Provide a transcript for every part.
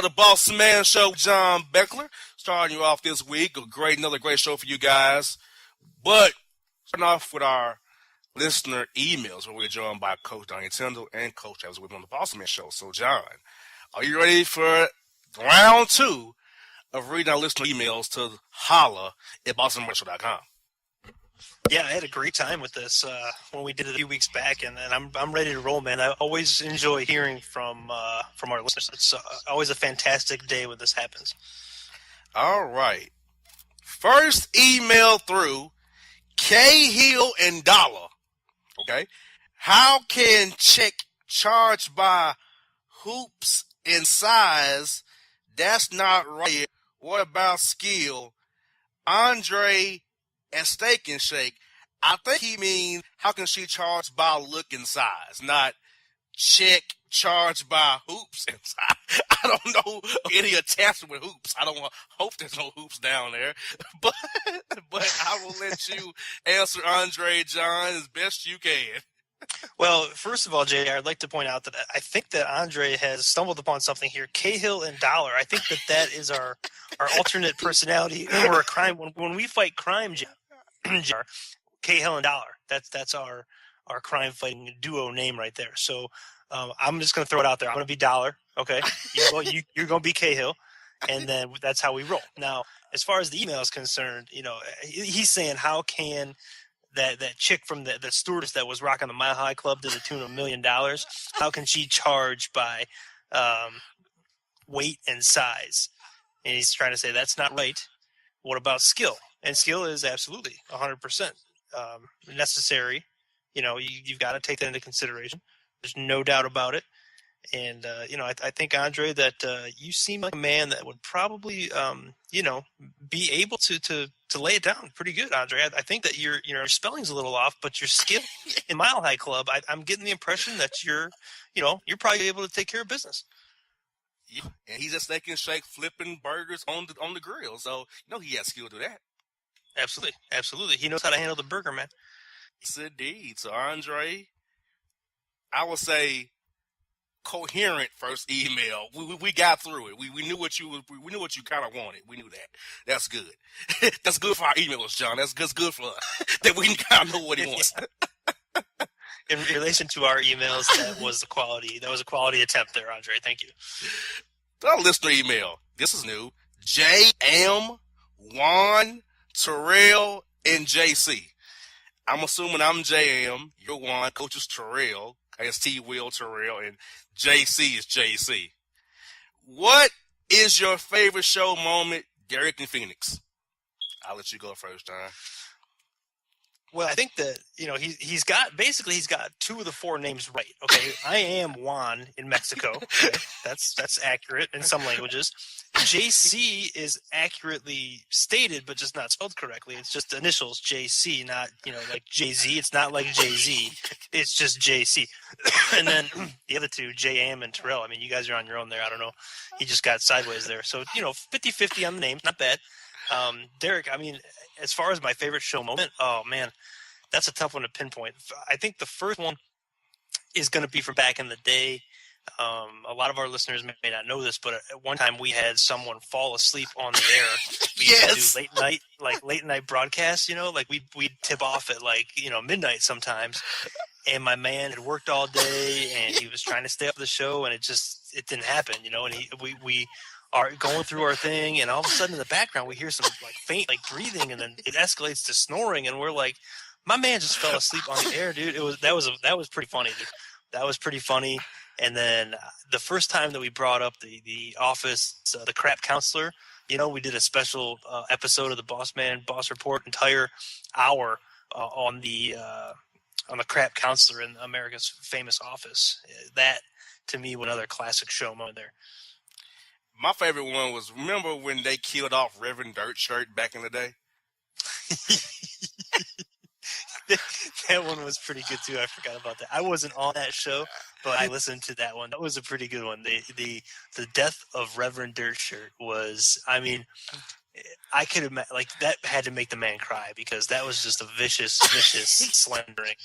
the Boss Man Show, John Beckler, starting you off this week. Another great show for you guys. But starting off with our listener emails, where we're joined by Coach Donnie Tyndall and Coach Evans on the Boss Man Show. So, John, are you ready for round two of reading our listener emails to holla at BostonMarshall.com? Yeah, I had a great time with this when we did it a few weeks back, and I'm ready to roll, man. I always enjoy hearing from our listeners. It's always a fantastic day when this happens. All right. First email through, Cahill and Dollar. Okay. How can chick charge by hoops and size? That's not right. What about skill? Andre and Steak and Shake. I think he means how can she charge by look and size, not chick charge by hoops and size. I don't know any attachment with hoops. I don't hope there's no hoops down there, but I will let you answer, Andre, John, as best you can. Well, first of all, JR, I'd like to point out that I think that Andre has stumbled upon something here. Cahill and Dollar. I think that is our alternate personality or a crime. When we fight crime, JR, Cahill and Dollar. That's our crime fighting duo name right there. So I'm just going to throw it out there. I'm going to be Dollar. Okay, you're going to be Cahill, and then that's how we roll. Now, as far as the email is concerned, he's saying how can that chick from the stewardess that was rocking the Mile High Club to the tune of $1 million, how can she charge by weight and size? And he's trying to say that's not right. What about skill? And skill is absolutely 100% necessary. You've got to take that into consideration. There's no doubt about it. And, I think, Andre, that you seem like a man that would probably, be able to lay it down pretty good, Andre. I think that your spelling's a little off, but your skill in Mile High Club, I'm getting the impression that you're probably able to take care of business. Yeah, and he's just Steak and Shake flipping burgers on the grill. So, he has skill to do that. Absolutely. He knows how to handle the burger, man. Yes, indeed. So, Andre, I would say coherent first email. We got through it. We knew what you kind of wanted. We knew that. That's good. That's good for our emailers, John. That's good for us that we kind of know what he wants. In relation to our emails, that was a quality attempt there, Andre. Thank you. Our listener email. This is new. J.M., Juan, Terrell, and J.C. I'm assuming I'm J.M., you're Juan, Coach is Terrell, S.T. Will Terrell, and J.C. is J.C. What is your favorite show moment, Derek and Phoenix? I'll let you go first, John. Well, I think that, he's got two of the four names right. Okay. I am Juan in Mexico. Okay? That's accurate in some languages. JC is accurately stated, but just not spelled correctly. It's just the initials JC, not, like Jay-Z. It's not like Jay-Z. It's just JC. And then the other two, J.M. and Terrell. I mean, you guys are on your own there. I don't know. He just got sideways there. So, 50-50 on the names. Not bad. Derek, I mean, as far as my favorite show moment, oh man, that's a tough one to pinpoint. I think the first one is going to be from back in the day. A lot of our listeners may not know this, but at one time we had someone fall asleep on the air. We used to do late night broadcasts, like we'd tip off at midnight sometimes. And my man had worked all day and he was trying to stay up for the show and it didn't happen, and we are going through our thing, and all of a sudden in the background we hear some faint breathing, and then it escalates to snoring, and we're like, my man just fell asleep on the air, dude. That was pretty funny, dude. That was pretty funny. And then the first time that we brought up the office, the crap counselor, we did a special episode of the Boss Report, entire hour on the crap counselor in America's Famous Office. That to me was another classic show moment there. My favorite one was, remember when they killed off Reverend Dirtshirt back in the day? That one was pretty good too. I forgot about that. I wasn't on that show, but I listened to that one. That was a pretty good one. The death of Reverend Dirtshirt was, I mean, I could imagine, that had to make the man cry, because that was just a vicious slandering.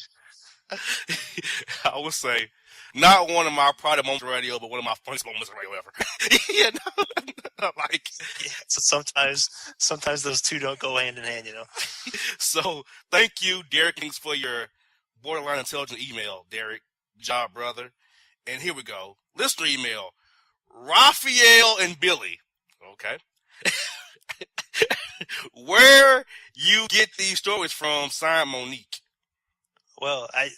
I would say not one of my proudest moments on radio, but one of my funniest moments on radio ever. You know, like Yeah, so sometimes those two don't go hand in hand, you know. so. Thank you, Derek Kings, for your borderline intelligent email, Derek. Job, brother. And here we go. Listener email. Raphael and Billy. Okay. Where you get these stories from, signed Monique. Well, I'm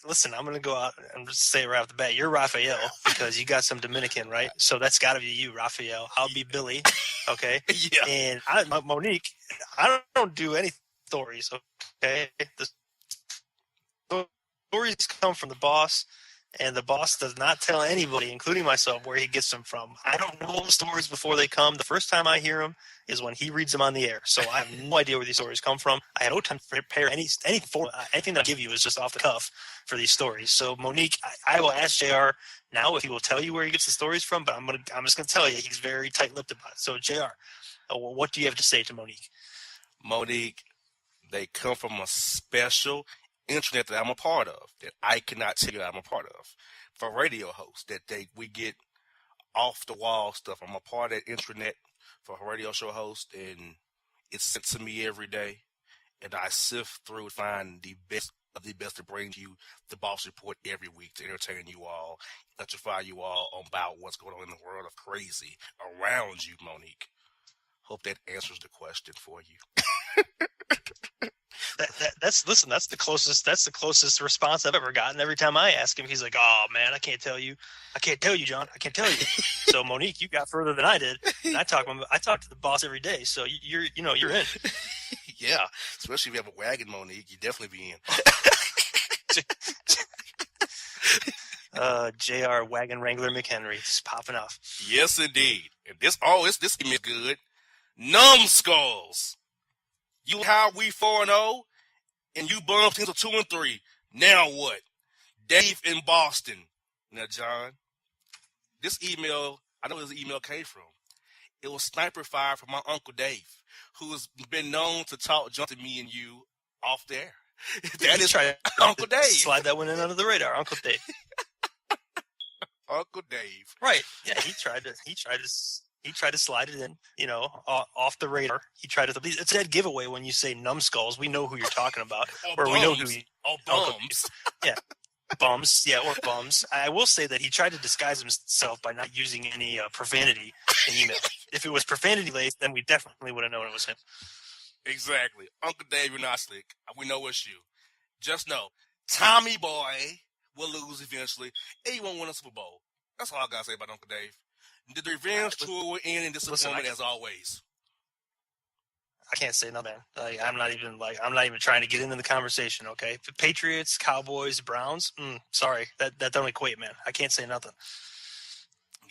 gonna go out and just say right off the bat, you're Raphael because you got some Dominican, right? So that's got to be you, Raphael. I'll be Billy, okay? Yeah. And Monique, I don't do any stories, okay? The stories come from the boss, and the boss does not tell anybody, including myself, where he gets them from. I don't know the stories before they come. The first time I hear them is when he reads them on the air. So I have no idea where these stories come from. I had no time to prepare anything that I give you is just off the cuff for these stories. So Monique, I will ask JR now if he will tell you where he gets the stories from, but I'm just gonna tell you he's very tight-lipped about it. So JR, what do you have to say to Monique? Monique, they come from a special internet that I'm a part of, that I cannot tell you I'm a part of. For radio hosts, we get off the wall stuff. I'm a part of that intranet for a radio show host, and it's sent to me every day, and I sift through and find the best of the best to bring you the Boss Report every week to entertain you all, electrify you all about what's going on in the world of crazy around you, Monique. Hope that answers the question for you. That's the closest response I've ever gotten. Every time I ask him, he's like, "Oh man, I can't tell you, John, I can't tell you." So Monique, you got further than I did. And I talk to the boss every day, so you're in. Yeah, especially if you have a wagon, Monique, you definitely be in. JR Wagon Wrangler McHenry, just popping off. Yes, indeed. And this email is good. Numbskulls. You how we 4-0, and you bumped into 2-3. Now what? Dave in Boston. Now, John, this email, I know where this email came from. It was sniper fire from my Uncle Dave, who has been known to talk junk to me and you off the air. That is Uncle Dave. Slide that one in under the radar, Uncle Dave. Uncle Dave. Right. Yeah, he tried to slide it in, off the radar. It's a dead giveaway when you say numbskulls. We know who you're talking about. Or bums. We know who bums. Yeah. Bums. Yeah, or bums. I will say that he tried to disguise himself by not using any profanity in email. If it was profanity-laced, then we definitely would have known it was him. Exactly. Uncle Dave, you're not slick. We know it's you. Just know, Tommy Boy will lose eventually, and he won't win a Super Bowl. That's all I got to say about Uncle Dave. The revenge tour will end in disappointment as always. I can't say nothing. I'm not even trying to get into the conversation. Okay, Patriots, Cowboys, Browns. Sorry, that don't equate, man. I can't say nothing.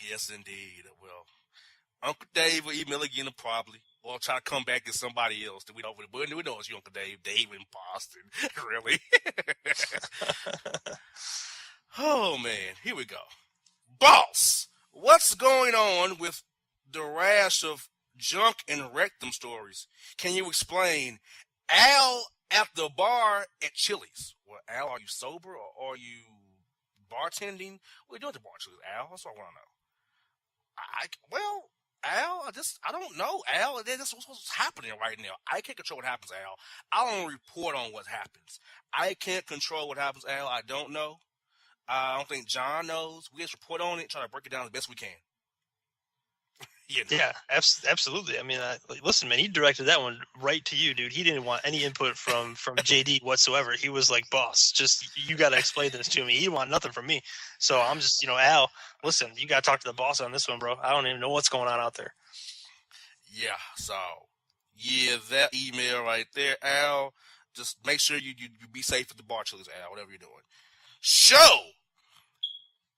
Yes, indeed. Well, Uncle Dave will email again probably, or try to come back as somebody else. We know it's you, Uncle Dave. Dave in Boston, really. Oh man, here we go. Boss, what's going on with the rash of junk and rectum stories? Can you explain? Al at the bar at Chili's. Well, Al, are you sober or are you bartending? What are you doing at the bar at Chili's, Al? That's what I want to know. Al, I don't know, Al. That's what's happening right now. I can't control what happens, Al. I don't report on what happens. I can't control what happens, Al. I don't know. I don't think John knows. We just report on it, try to break it down as best we can. Yeah, absolutely. I mean, listen, man, he directed that one right to you, dude. He didn't want any input from JD whatsoever. He was like, boss, just you got to explain this to me. He didn't want nothing from me. So I'm just, Al, listen, you got to talk to the boss on this one, bro. I don't even know what's going on out there. Yeah, so, that email right there, Al. Just make sure you be safe at the bar, Chili's, Al, whatever you're doing. Show!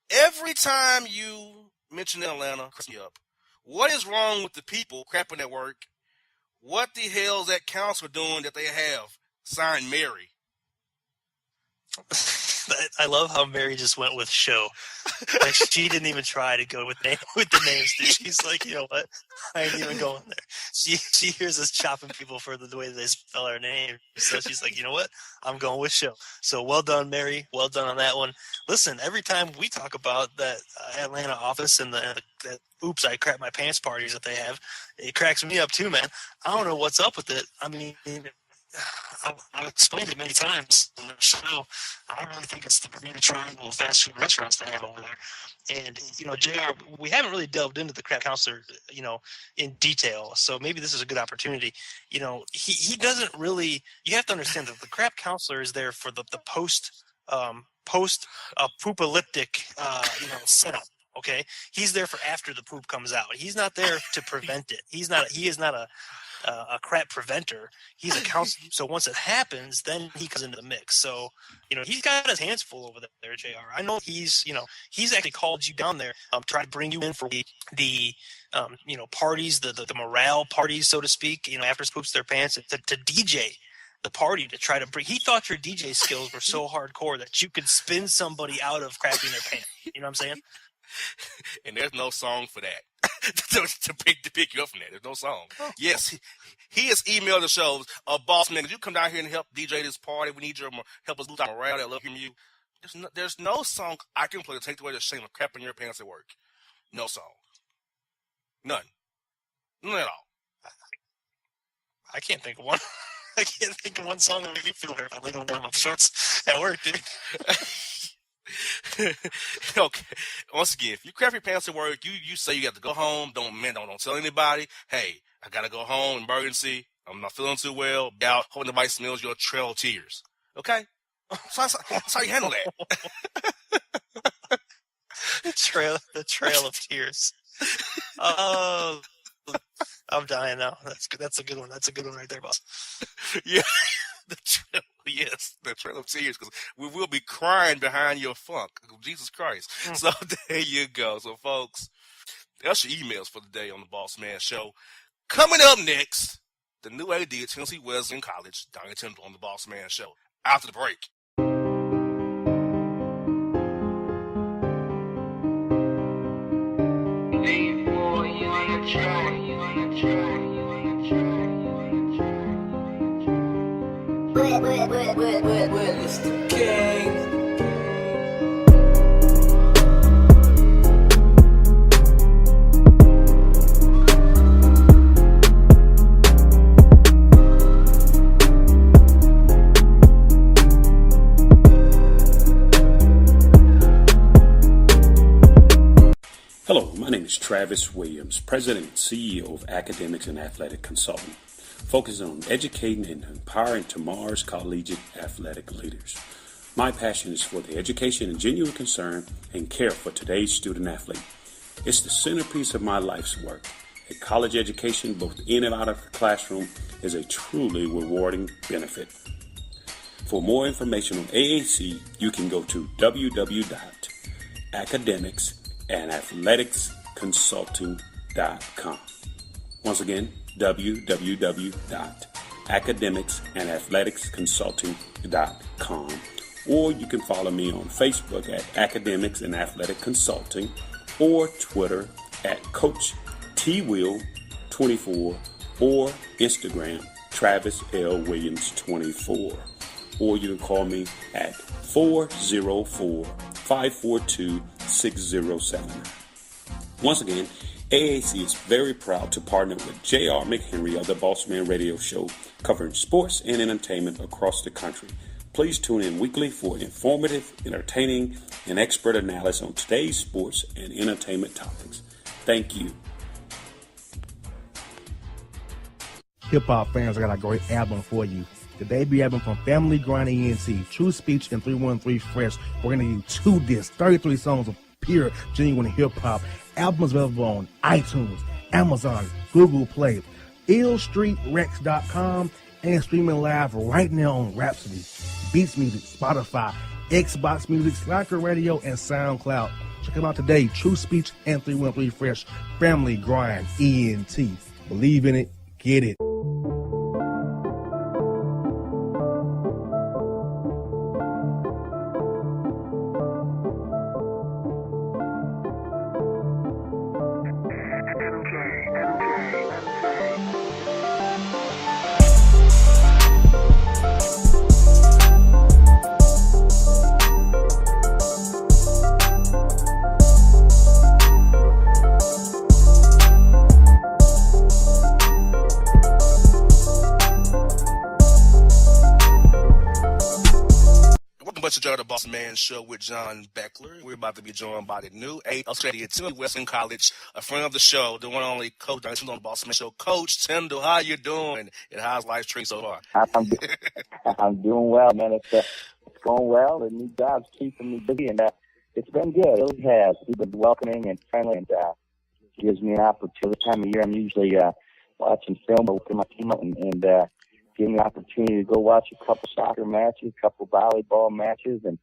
Every time you mention Atlanta, cracks me up. What is wrong with the people crapping at work? What the hell is that council doing that they have? Signed, Mary. I love how Mary just went with show. Like she didn't even try to go with the names. Dude. She's like, you know what? I ain't even going there. She hears us chopping people for the way they spell our name. So she's like, you know what? I'm going with show. So well done, Mary. Well done on that one. Listen, every time we talk about that Atlanta office and the oops, I crap my pants parties that they have, it cracks me up too, man. I don't know what's up with it. I mean, I've explained it many times on the show. I really think it's the Bermuda Triangle of fast food restaurants they have over there. And, you know, JR, we haven't really delved into the crap counselor, you know, in detail. So maybe this is a good opportunity. You know, he doesn't really, you have to understand that the crap counselor is there for the post poopalyptic, you know, setup. Okay. He's there for after the poop comes out. He's not there to prevent it. He is not a crap preventer. He's a counselor. So once it happens, then he comes into the mix. So, you know, he's got his hands full over there, JR. I know he's actually called you down there, try to bring you in for the you know, parties, the morale parties, so to speak, you know, after poops their pants to DJ the party to try to bring. He thought your DJ skills were so hardcore that you could spin somebody out of crapping their pants. You know what I'm saying? And there's no song for that to pick you up from that. There's no song. Yes, he has emailed the shows. Boss man, could you come down here and help DJ this party? We need your help us lose our morale. I love hearing you. There's no song I can play to take away the shame of crapping your pants at work. No song. None at all. I can't think of one. I can't think of one song that made me feel better if I lay down my shorts at work, dude. Okay. Once again, if you crap your pants at work, you say you have to go home. Don't tell anybody. Hey, I gotta go home. Emergency. I'm not feeling too well. Doubt. Hope nobody smells your trail of tears. Okay. So that's how you handle that. the trail of tears. Oh, I'm dying now. That's a good one. That's a good one right there, boss. Yeah. The trail of tears, because we will be crying behind your funk. Jesus Christ. So there you go. So, folks, that's your emails for the day on the Boss Man Show. Coming up next, the new AD at Tennessee Wesleyan College, Donnie Tyndall on the Boss Man Show. After the break. Where's the king? Hello, my name is Travis Williams, President and CEO of Academics and Athletic Consulting, focusing on educating and empowering tomorrow's collegiate athletic leaders. My passion is for the education and genuine concern and care for today's student athlete. It's the centerpiece of my life's work. A college education, both in and out of the classroom, is a truly rewarding benefit. For more information on AAC, you can go to www.academicsandathleticsconsulting.com. Once again, www.academicsandathleticsconsulting.com, or you can follow me on Facebook at Academics and Athletic Consulting, or Twitter at Coach TWill24, or Instagram Travis L. Williams 24, or you can call me at 404-542-6079. Once again, AAC is very proud to partner with J.R. McHenry of the Boss Man Radio Show, covering sports and entertainment across the country. Please tune in weekly for informative, entertaining, and expert analysis on today's sports and entertainment topics. Thank you. Hip-hop fans, I got a great album for you. The debut album from Family Grind ENT, True Speech and 313 Fresh. We're going to do 2 discs, 33 songs of pure, genuine hip-hop. Album is available on iTunes, Amazon, Google Play, illstreetrex.com, and streaming live right now on Rhapsody, Beats Music, Spotify, Xbox Music, Slacker Radio, and SoundCloud. Check them out today. True Speech and 313 Fresh. Family Grind ENT. Believe in it. Get it. much enjoy the Boss Man Show with John Beckler. We're about to be joined by the new Australia Tyndall Wesleyan College, a friend of the show, the one and only Coach Donnie Tyndall on the Boss Man Show. Coach Tyndall, how you doing? And how's life treating so far? I'm doing well, man. It's going well. The new job's keeping me busy, and it's been good. It really has. People been welcoming and friendly, and gives me an opportunity. This time of year, I'm usually watching film or working my team out, and give me an opportunity to go watch a couple soccer matches, a couple volleyball matches, and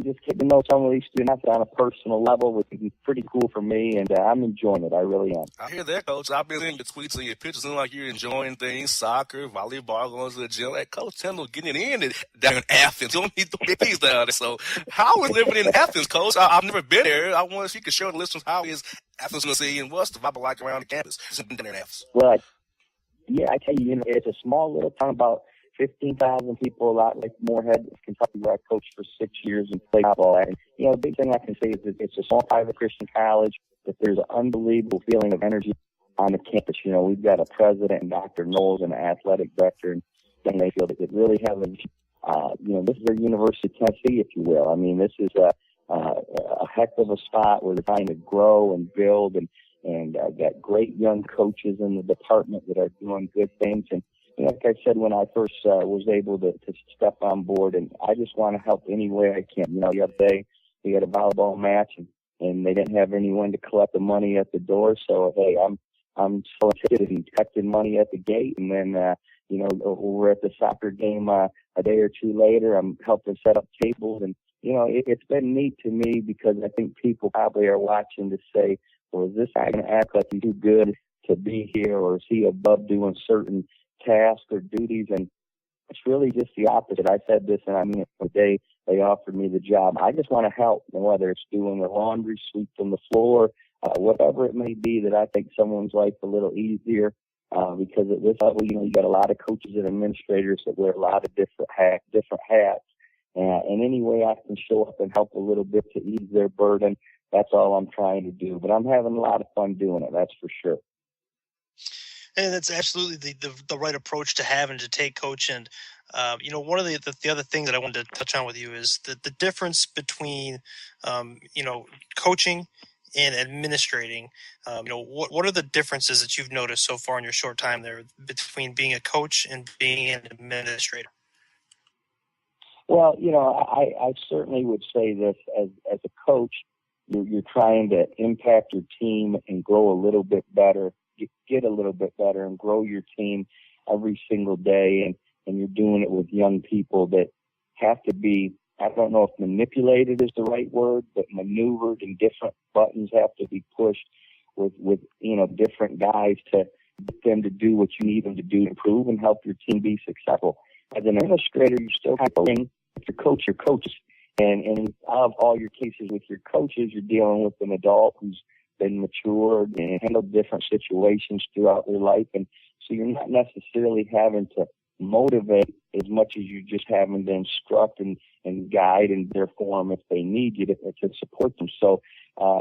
just get to know some of these students on a personal level, which is pretty cool for me, and I'm enjoying it. I really am. I hear that, Coach. I've been seeing your tweets and your pictures. Seem like you're enjoying things, soccer, volleyball, going to the gym. Like Coach Tyndall getting it in down in Athens. You don't need to big things down there. So how is living in Athens, Coach? I've never been there. I wonder if you could share with the listeners how is Athens, Tennessee, and what's the vibe like around the campus? Down there in Athens. Well, I tell you, it's a small little town, about 15,000 people, a lot like Moorhead, Kentucky, where I coached for 6 years and played football. And, the big thing I can say is that it's a small private Christian college, that there's an unbelievable feeling of energy on the campus. We've got a president and Dr. Knowles and an athletic director, and they feel that it really has this is their University of Tennessee, if you will. I mean, this is a heck of a spot where they're trying to grow and build, and got great young coaches in the department that are doing good things. And like I said, when I first was able to step on board, and I just want to help any way I can. The other day we had a volleyball match, and they didn't have anyone to collect the money at the door. So hey, I'm so interested in collecting money at the gate, and then we're at the soccer game a day or two later. I'm helping set up tables, and it's been neat to me because I think people probably are watching to say, well, is this guy going to act like he's too good to be here, or is he above doing certain tasks or duties? And it's really just the opposite. I said this, and I mean it, the day they offered me the job. I just want to help, whether it's doing the laundry, sweeping the floor, whatever it may be, that I think someone's life a little easier. Because at this level, you got a lot of coaches and administrators that wear a lot of different hats. And any way I can show up and help a little bit to ease their burden, that's all I'm trying to do. But I'm having a lot of fun doing it, that's for sure. And that's absolutely the right approach to have and to take, Coach. And one of the other things that I wanted to touch on with you is the difference between coaching and administrating. What are the differences that you've noticed so far in your short time there between being a coach and being an administrator? Well, I certainly would say this as a coach, you're trying to impact your team and grow a little bit better, get a little bit better and grow your team every single day. And you're doing it with young people that have to be, I don't know if manipulated is the right word, but maneuvered, and different buttons have to be pushed with different guys to get them to do what you need them to do to improve and help your team be successful. As an administrator, you're still coaching. If you coach your coaches, and out of all your cases with your coaches, you're dealing with an adult who's been matured and handled different situations throughout their life. And so you're not necessarily having to motivate as much as you're just having to instruct and guide and therefore if they need you to support them. So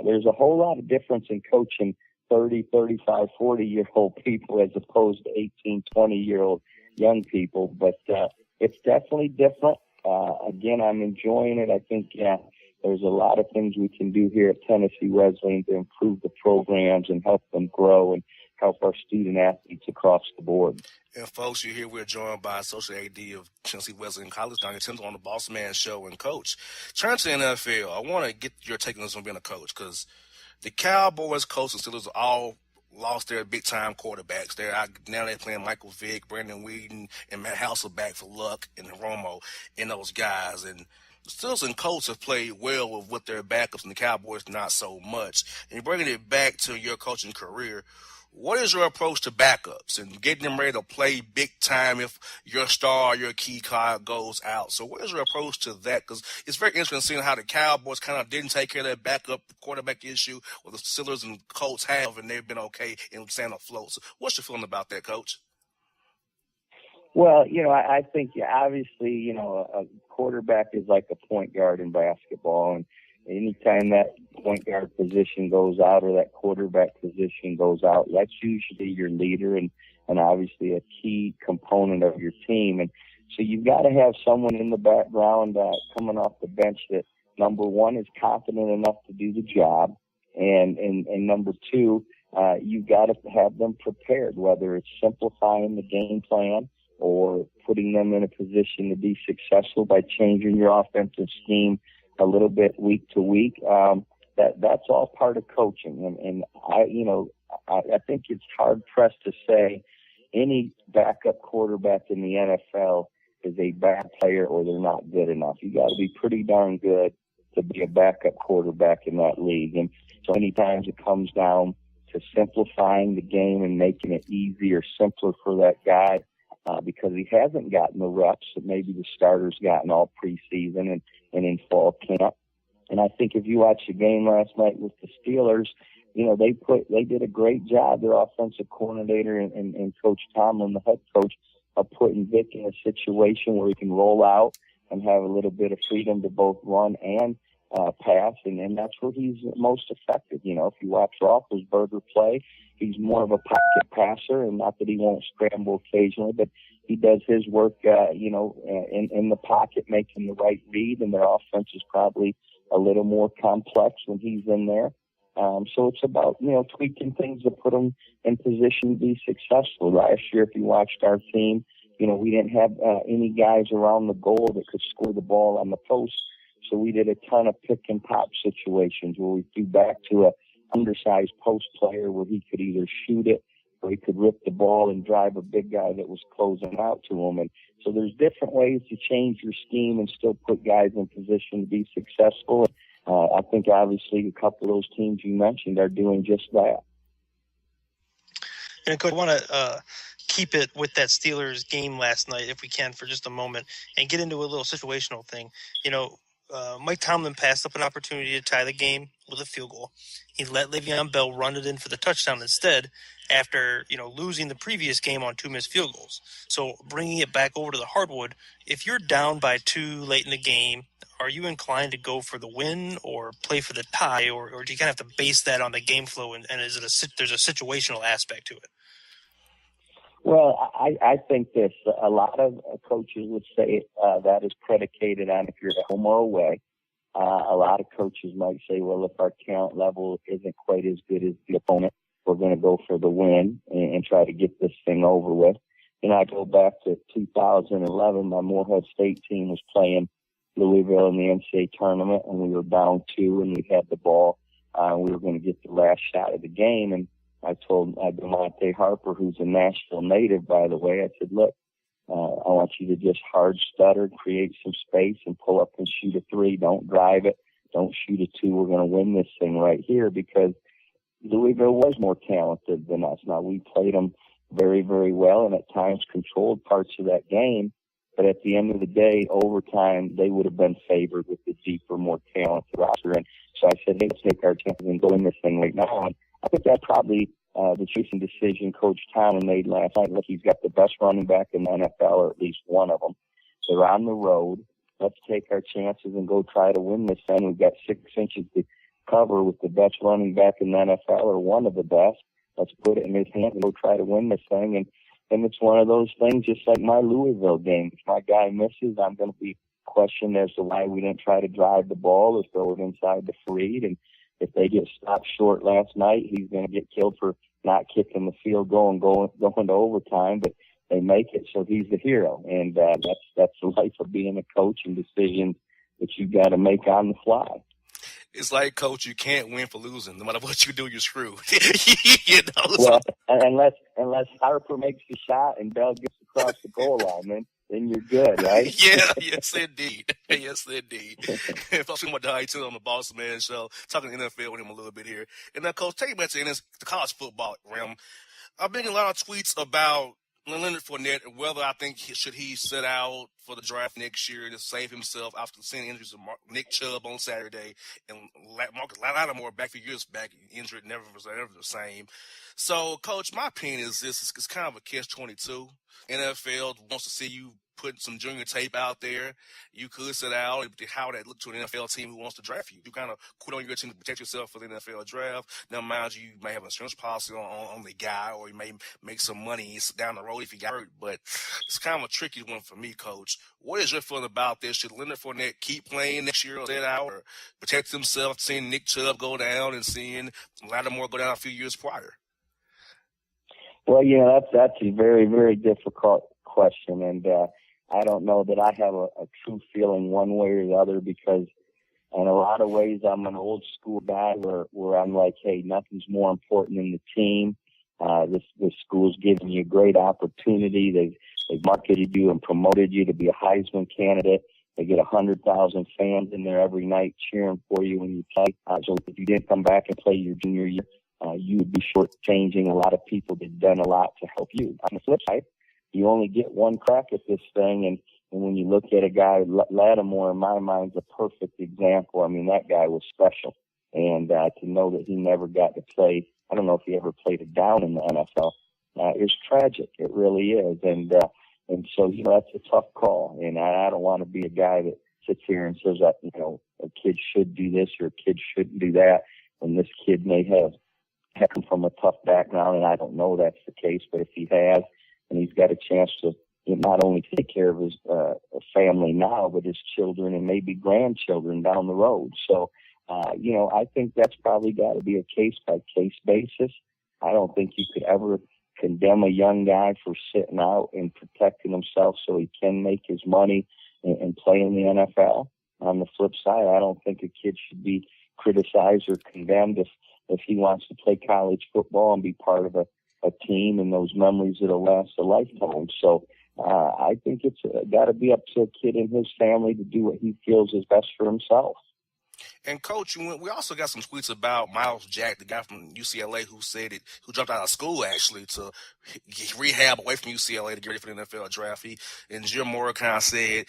there's a whole lot of difference in coaching 30, 35, 40-year-old people as opposed to 18, 20-year-old young people. But it's definitely different. Again, I'm enjoying it. I think, there's a lot of things we can do here at Tennessee Wesleyan to improve the programs and help them grow and help our student athletes across the board. And folks, you hear we're joined by Associate AD of Tennessee Wesleyan College, Donnie Tyndall, on the Boss Man Show. And Coach, turn to the NFL. I want to get your take on this from being a coach, because the Cowboys, Colts, and Steelers all lost their big-time quarterbacks. Now they're playing Michael Vick, Brandon Whedon, and Matt Hasselbeck for Luck and Romo and those guys. And the Steelers and Colts have played well with their backups, and the Cowboys not so much. And bringing it back to your coaching career, what is your approach to backups and getting them ready to play big time if your star, your key card goes out? So what is your approach to that? Because it's very interesting seeing how the Cowboys kind of didn't take care of that backup quarterback issue, or the Steelers and Colts have, and they've been okay in staying afloat. So what's your feeling about that, Coach? Well, I think obviously, a quarterback is like a point guard in basketball, and anytime that point guard position goes out or that quarterback position goes out, that's usually your leader and obviously a key component of your team. And So you've got to have someone in the background coming off the bench that, number one, is confident enough to do the job, and number two, you've got to have them prepared, whether it's simplifying the game plan or putting them in a position to be successful by changing your offensive scheme a little bit week to week. That's all part of coaching. And I think it's hard pressed to say any backup quarterback in the NFL is a bad player or they're not good enough. You got to be pretty darn good to be a backup quarterback in that league. And so many times it comes down to simplifying the game and making it easier, simpler for that guy because he hasn't gotten the reps that maybe the starters gotten all preseason and in fall camp. And I think if you watch the game last night with the Steelers, they did a great job, their offensive coordinator and Coach Tomlin, the head coach, of putting Vic in a situation where he can roll out and have a little bit of freedom to both run and pass, and that's where he's most effective. If you watch Roethlisberger play, he's more of a pocket passer, and not that he won't scramble occasionally, but he does his work, in the pocket, making the right read, and their offense is probably a little more complex when he's in there. So it's about, tweaking things to put them in position to be successful. Last year, if you watched our team, we didn't have any guys around the goal that could score the ball on the post. So we did a ton of pick and pop situations where we threw back to a undersized post player where he could either shoot it or he could rip the ball and drive a big guy that was closing out to him. And so there's different ways to change your scheme and still put guys in position to be successful. I think obviously a couple of those teams you mentioned are doing just that. And Coach, I want to keep it with that Steelers game last night, if we can, for just a moment, and get into a little situational thing. Mike Tomlin passed up an opportunity to tie the game with a field goal. He let Le'Veon Bell run it in for the touchdown instead after, losing the previous game on 2 missed field goals. So bringing it back over to the hardwood, if you're down by 2 late in the game, are you inclined to go for the win or play for the tie, or do you kind of have to base that on the game flow, and is it there's a situational aspect to it? Well, I think this. A lot of coaches would say that is predicated on if you're at home or away. A lot of coaches might say, well, if our talent level isn't quite as good as the opponent, we're going to go for the win and try to get this thing over with. I go back to 2011. My Morehead State team was playing Louisville in the NCAA tournament, and we were down 2, and we had the ball. We were going to get the last shot of the game, and I told DeMonte Harper, who's a Nashville native, by the way, I said, look, I want you to just hard stutter, create some space, and pull up and shoot a 3. Don't drive it. Don't shoot a 2. We're going to win this thing right here because Louisville was more talented than us. Now, we played them very, very well and at times controlled parts of that game. But at the end of the day, overtime, they would have been favored with the deeper, more talented roster. And so I said, hey, let's take our chances and go in this thing right now. And I think that's probably the choosing decision Coach Tomlin made last night. Look, he's got the best running back in the NFL, or at least one of them. They're on the road. Let's take our chances and go try to win this thing. We've got 6 inches to cover with the best running back in the NFL, or one of the best. Let's put it in his hands and go try to win this thing. And it's one of those things, just like my Louisville game. If my guy misses, I'm going to be questioned as to why we didn't try to drive the ball or throw it inside the Fareed. And if they get stopped short last night, he's going to get killed for not kicking the field goal and going to overtime. But they make it, so he's the hero. And that's the life of being a coach and decisions that you got to make on the fly. It's like, Coach, you can't win for losing. No matter what you do, you're screwed. Well, unless Harper makes the shot and Bell gets across the goal line, then you're good, right? Yeah, yes, indeed. Yes, indeed. If I'm talking about Donnie Tillman on the Boston Man Show, talking NFL with him a little bit here. And now, Coach, take me back to the college football realm. I've been getting a lot of tweets about Leonard Fournette and whether I think should he sit out for the draft next year to save himself after seeing injuries of Nick Chubb on Saturday and Marcus Lattimore back a few years back, injured, never was ever the same. So, Coach, my opinion is this: it's kind of a catch-22. NFL wants to see you put some junior tape out there. You could sit out how that look to an NFL team who wants to draft you. You kind of quit on your team to protect yourself for the NFL draft. Now, mind you, you may have an insurance policy on the guy, or you may make some money down the road if you got hurt. But it's kind of a tricky one for me, Coach. What is your feeling about this? Should Leonard Fournette keep playing next year or sit out, or protect himself, seeing Nick Chubb go down and seeing Lattimore go down a few years prior? Well, that's a very, very difficult question, and I don't know that I have a true feeling one way or the other, because in a lot of ways I'm an old school guy where I'm like, hey, nothing's more important than the team. This school's giving you a great opportunity. They've marketed you and promoted you to be a Heisman candidate. They get 100,000 fans in there every night cheering for you when you play. So if you didn't come back and play your junior year, you would be shortchanging a lot of people that have done a lot to help you. On the flip side, you only get one crack at this thing, and when you look at a guy, Lattimore, in my mind, is a perfect example. I mean, that guy was special, and to know that he never got to play, I don't know if he ever played it down in the NFL, is tragic. It really is, and so, that's a tough call, and I don't want to be a guy that sits here and says that, a kid should do this or a kid shouldn't do that, and this kid may have come from a tough background, and I don't know that's the case, but if he has, and he's got a chance to not only take care of his family now, but his children and maybe grandchildren down the road. So, I think that's probably got to be a case-by-case basis. I don't think you could ever condemn a young guy for sitting out and protecting himself so he can make his money and play in the NFL. On the flip side, I don't think a kid should be criticized or condemned if he wants to play college football and be part of a team and those memories that'll last a lifetime. So I think it's got to be up to a kid and his family to do what he feels is best for himself. And Coach, we also got some tweets about Miles Jack, the guy from UCLA who dropped out of school actually to rehab away from UCLA to get ready for the NFL draft. And Jim Mora kind of said,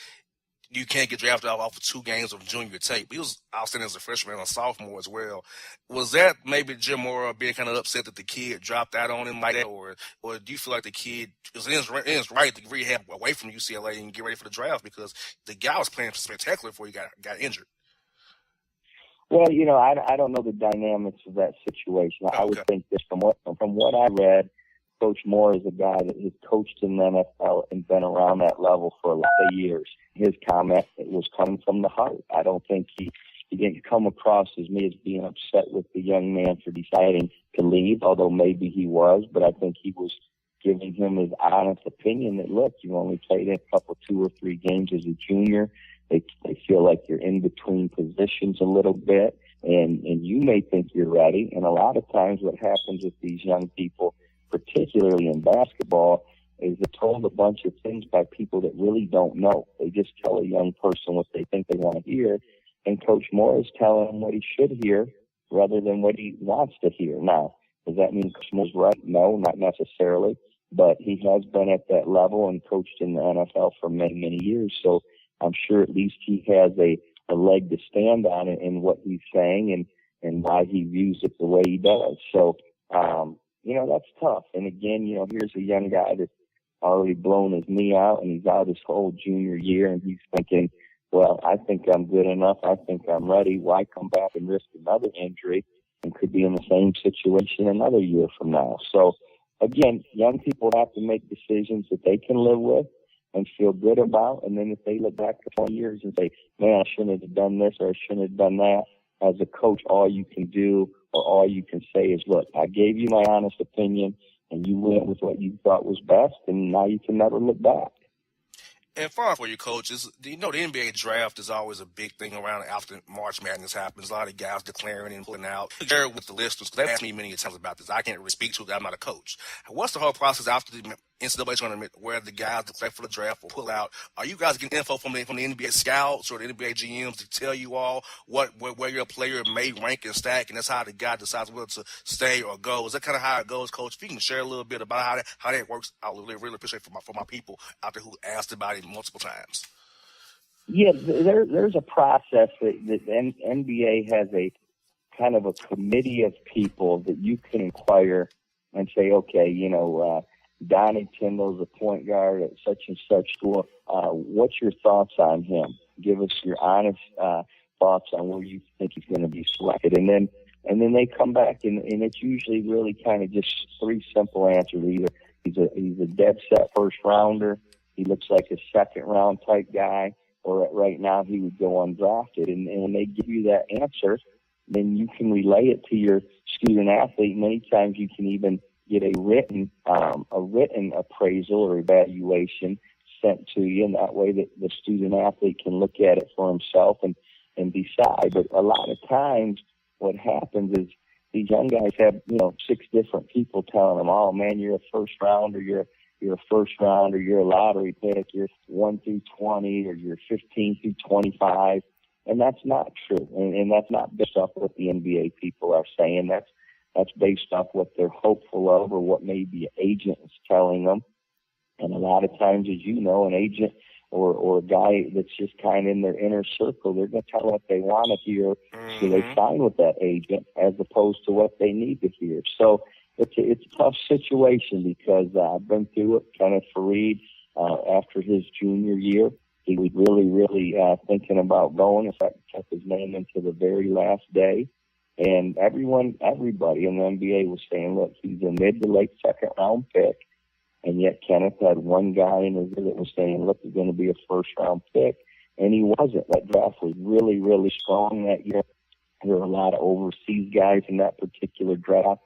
you can't get drafted off of 2 games of junior tape. He was outstanding as a freshman and a sophomore as well. Was that maybe Jim Mora being kind of upset that the kid dropped out on him like that, or do you feel like the kid was in his right to rehab away from UCLA and get ready for the draft, because the guy was playing spectacular before he got injured? Well, I don't know the dynamics of that situation. I would think this from what I read, Coach Moore is a guy that has coached in the NFL and been around that level for a lot of years. His comment was coming from the heart. I don't think he didn't come across as me as being upset with the young man for deciding to leave, although maybe he was, but I think he was giving him his honest opinion that, look, you only played in a couple, 2 or 3 games as a junior. They feel like you're in between positions a little bit, and you may think you're ready. And a lot of times what happens with these young people, particularly in basketball, is they're told a bunch of things by people that really don't know. They just tell a young person what they think they want to hear, and Coach Moore is telling them what he should hear rather than what he wants to hear. Now, does that mean Coach Moore's right? No, not necessarily, but he has been at that level and coached in the NFL for many, many years, so I'm sure at least he has a leg to stand on in what he's saying and why he views it the way he does. So, that's tough. And again, here's a young guy that's already blown his knee out, and he's out his whole junior year, and he's thinking, well, I think I'm good enough. I think I'm ready. Why come back and risk another injury and could be in the same situation another year from now? So, again, young people have to make decisions that they can live with and feel good about. And then if they look back to 20 years and say, man, I shouldn't have done this or I shouldn't have done that, as a coach, all you can do or all you can say is, look, I gave you my honest opinion and you went with what you thought was best, and now you can never look back. And far for you, coaches, the NBA draft is always a big thing around after March Madness happens. A lot of guys declaring and pulling out. Share it with the listeners, because they've asked me many times about this. I can't really speak to it. I'm not a coach. What's the whole process after the NCAA tournament where the guys declare for the draft or pull out? Are you guys getting info from the NBA scouts or the NBA GMs to tell you all where your player may rank and stack, and that's how the guy decides whether to stay or go? Is that kind of how it goes, Coach? If you can share a little bit about how that works, I would really appreciate it for my people out there who asked about it multiple times. Yeah, there's a process that the NBA has a kind of a committee of people that you can inquire and say, okay, Donnie Tyndall's a point guard at such and such school. What's your thoughts on him? Give us your honest thoughts on where you think he's going to be selected. And then they come back, and it's usually really kind of just three simple answers. Either he's a dead set first rounder, he looks like a second round type guy, or right now he would go undrafted. And they give you that answer, then you can relay it to your student athlete. Many times you can even get a written appraisal or evaluation sent to you, and that way that the student athlete can look at it for himself and decide. But a lot of times what happens is these young guys have, 6 different people telling them, oh man, you're a first rounder, you're a first rounder, you're a lottery pick, you're 1 through 20, or you're 15 through 25. And that's not true. And that's not based off what the NBA people are saying. That's based off what they're hopeful of, or what maybe an agent is telling them. And a lot of times, as you know, an agent or a guy that's just kind of in their inner circle, they're going to tell them what they want to hear, so they sign with that agent, as opposed to what they need to hear. So it's a tough situation, because I've been through it. Kenneth Faried, after his junior year, he was really thinking about going. In fact, kept his name into the very last day. And everybody in the NBA was saying, look, he's a mid to late second round pick. And yet Kenneth had one guy in his ear that was saying, look, he's going to be a first round pick. And he wasn't. That draft was really strong that year. There were a lot of overseas guys in that particular draft.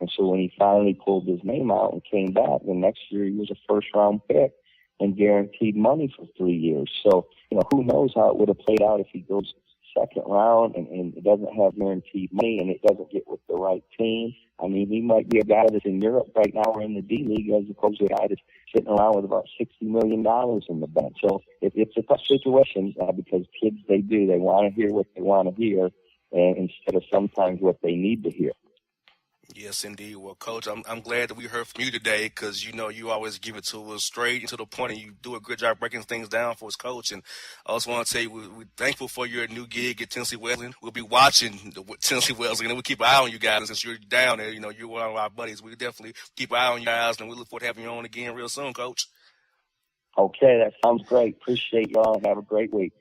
And so when he finally pulled his name out and came back, the next year he was a first round pick and guaranteed money for 3 years. So, who knows how it would have played out if he goes second round and it doesn't have guaranteed money and it doesn't get with the right team. I mean, he might be a guy that's in Europe right now or in the D League, as opposed to a guy that's sitting around with about $60 million in the bank. So it's a tough situation, because kids, they want to hear what they want to hear, and instead of sometimes what they need to hear. Yes, indeed. Well, Coach, I'm glad that we heard from you today, because you always give it to us straight and to the point, and you do a good job breaking things down for us, Coach. And I also want to tell you we're thankful for your new gig at Tennessee Wesleyan. We'll be watching Tennessee Wesleyan, and we'll keep an eye on you guys. And since you're down there, you're one of our buddies. We'll definitely keep an eye on you guys, and we look forward to having you on again real soon, Coach. Okay, that sounds great. Appreciate y'all, and have a great week.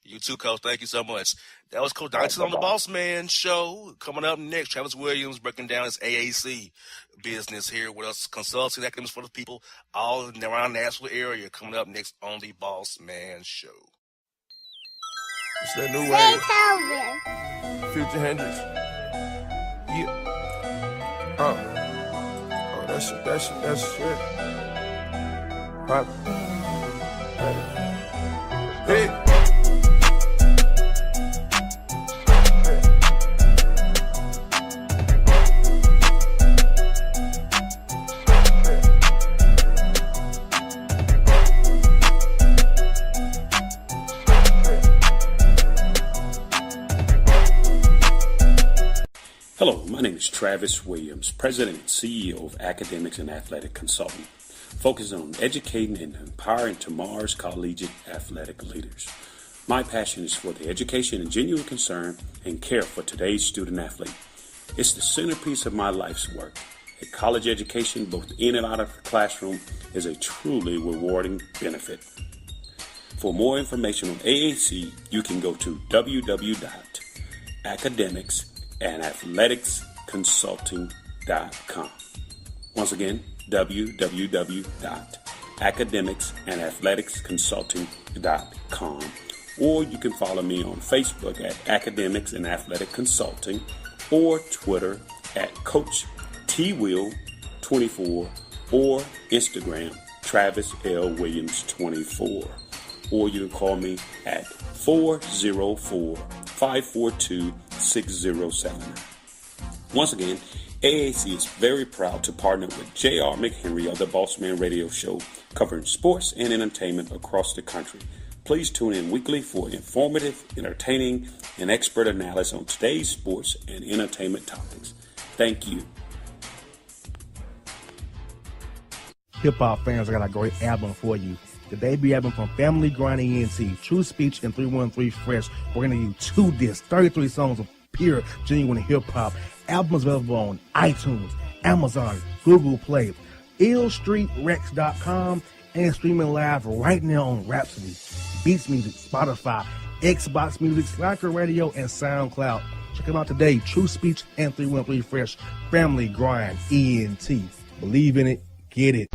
You too, Coach. Thank you so much. That was Coach Donnie on the Boss Man Show. Coming up next, Travis Williams breaking down his AAC business here with us, consulting academics for the people all around the Nashville area. Coming up next on the Boss Man Show. It's that new wave. Future Hendrix. Yeah. Oh, that's shit. Pop. Hey. Hello, my name is Travis Williams, President and CEO of Academics and Athletic Consulting, focusing on educating and empowering tomorrow's collegiate athletic leaders. My passion is for the education and genuine concern and care for today's student athlete. It's the centerpiece of my life's work. A college education, both in and out of the classroom, is a truly rewarding benefit. For more information on AAC, you can go to www.academicsandathleticsconsulting.com. Once again, www.academicsandathleticsconsulting.com. Or you can follow me on Facebook at Academics and Athletic Consulting, or Twitter at Coach TWill24, or Instagram Travis L. Williams 24. Or you can call me at 404-542-6079. Once again, AAC is very proud to partner with J.R. McHenry of the Boss Man Radio Show, covering sports and entertainment across the country. Please tune in weekly for informative, entertaining, and expert analysis on today's sports and entertainment topics. Thank you. Hip-hop fans, I got a great album for you. The debut album from Family Grind ENT, True Speech and 313 Fresh. We're going to give you 2 discs, 33 songs of pure, genuine hip-hop. Albums available on iTunes, Amazon, Google Play. illstreetrex.com, and streaming live right now on Rhapsody, Beats Music, Spotify, Xbox Music, Slacker Radio, and SoundCloud. Check them out today. True Speech and 313 Fresh. Family Grind ENT. Believe in it. Get it.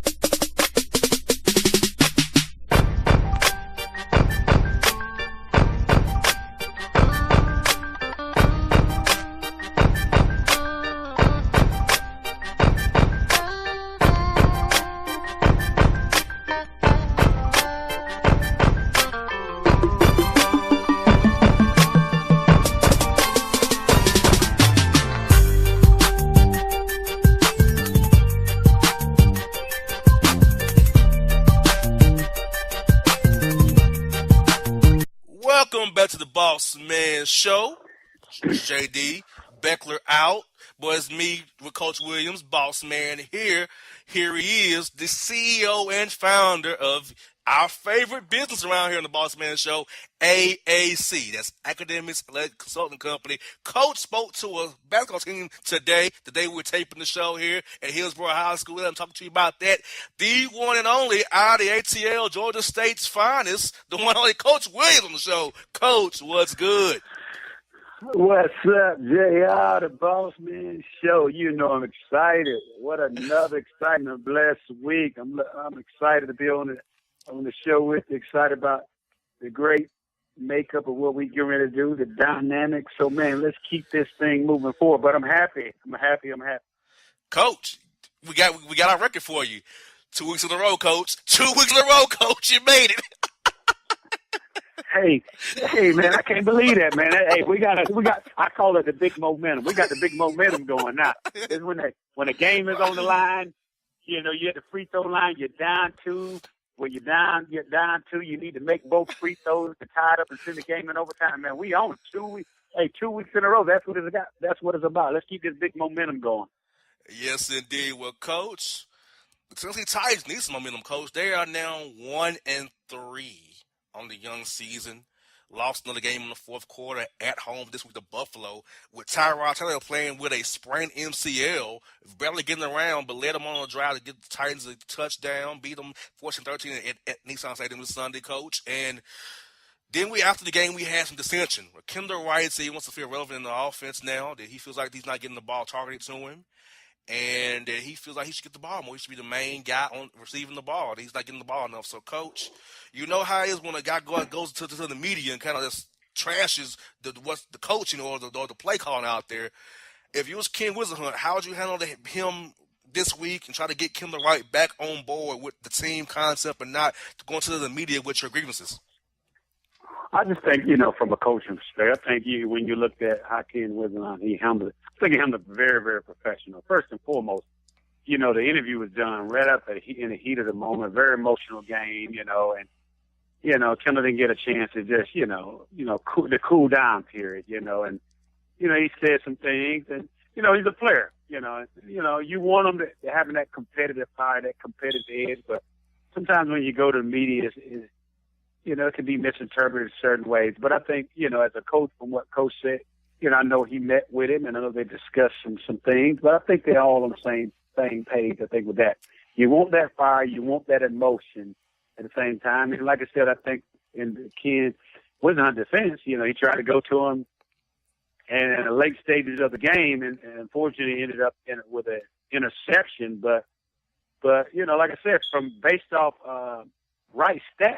Welcome back to the Boss Man Show. JD Beckler out, but it's me with Coach Williams, Boss Man here. Here he is, the CEO and founder of our favorite business around here on the Boss Man Show, AAC. That's Academics Athletic Consulting Company. Coach spoke to a basketball team today, the day we were taping the show here at Hillsborough High School. I'm talking to you about that. The one and only out of the ATL, Georgia State's finest, the one and only Coach Williams on the show. Coach, what's good? What's up, JR, the Boss Man Show? You know I'm excited. What another exciting and blessed week. I'm excited to be on the show with you, excited about the great makeup of what we get ready to do, the dynamics. So, man, let's keep this thing moving forward. But I'm happy. I'm happy. Coach, we got our record for you. 2 weeks in a row, Coach. 2 weeks in a row, Coach. You made it. Hey, man, I can't believe that, man. Hey, we got. I call it the big momentum. We got the big momentum going now. It's when the game is on the line, you know, you're at the free throw line, you're down two. When you're down two, you need to make both free throws to tie it up and send the game in overtime. Man, we own 2 weeks. Hey, 2 weeks in a row. That's what it's got. That's what it's about. Let's keep this big momentum going. Yes, indeed. Well, Coach, the Tennessee Titans need some momentum, Coach. They are now 1-3 on the young season. Lost another game in the fourth quarter at home this week to Buffalo with Tyrod Taylor playing with a sprained MCL, barely getting around, but led them on a drive to get the Titans a touchdown, beat them 14-13 at Nissan Stadium this Sunday, Coach. And then after the game, we had some dissension. Kendall Wright said he wants to feel relevant in the offense now, that he feels like he's not getting the ball targeted to him, and that he feels like he should get the ball more. He should be the main guy on receiving the ball. He's not getting the ball enough. So, Coach, you know how it is when a guy goes to the media and kind of just trashes what's the coaching or the play calling out there. If you was Ken Whisenhunt, how would you handle him this week and try to get Kendall Wright back on board with the team concept and not going to the media with your grievances? I just think, from a coaching perspective, I think when you looked at how Ken Whisenhunt, he handled it very, very professional. First and foremost, the interview was done right up in the heat of the moment, very emotional game, and Kendall didn't get a chance to just, the cool down period, and, he said some things, and, he's a player, you want him to having that competitive fire, that competitive edge, but sometimes when you go to the media, it can be misinterpreted certain ways. But I think, as a coach, from what Coach said, I know he met with him, and I know they discussed some things, but I think they're all on the same page, I think, with that. You want that fire, you want that emotion at the same time. And like I said, I think in the Ken Whisenhunt defense, he tried to go to him and in the late stages of the game, and unfortunately ended up with an interception. But like I said, based off Wright's stats,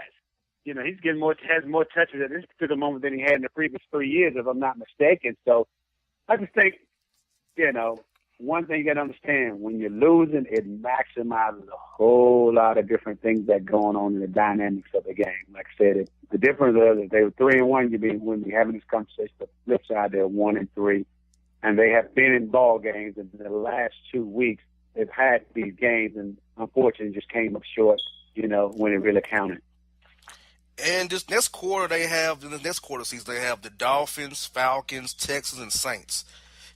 he's has more touches at this particular moment than he had in the previous 3 years, if I'm not mistaken. So I just think, one thing you got to understand, when you're losing, it maximizes a whole lot of different things that going on in the dynamics of the game. Like I said, the difference is if they were 3-1, when we're having this conversation, the flip side, they're 1-3, and they have been in ball games, and in the last 2 weeks, they've had these games, and unfortunately just came up short, when it really counted. And in the next quarter season, they have the Dolphins, Falcons, Texans, and Saints.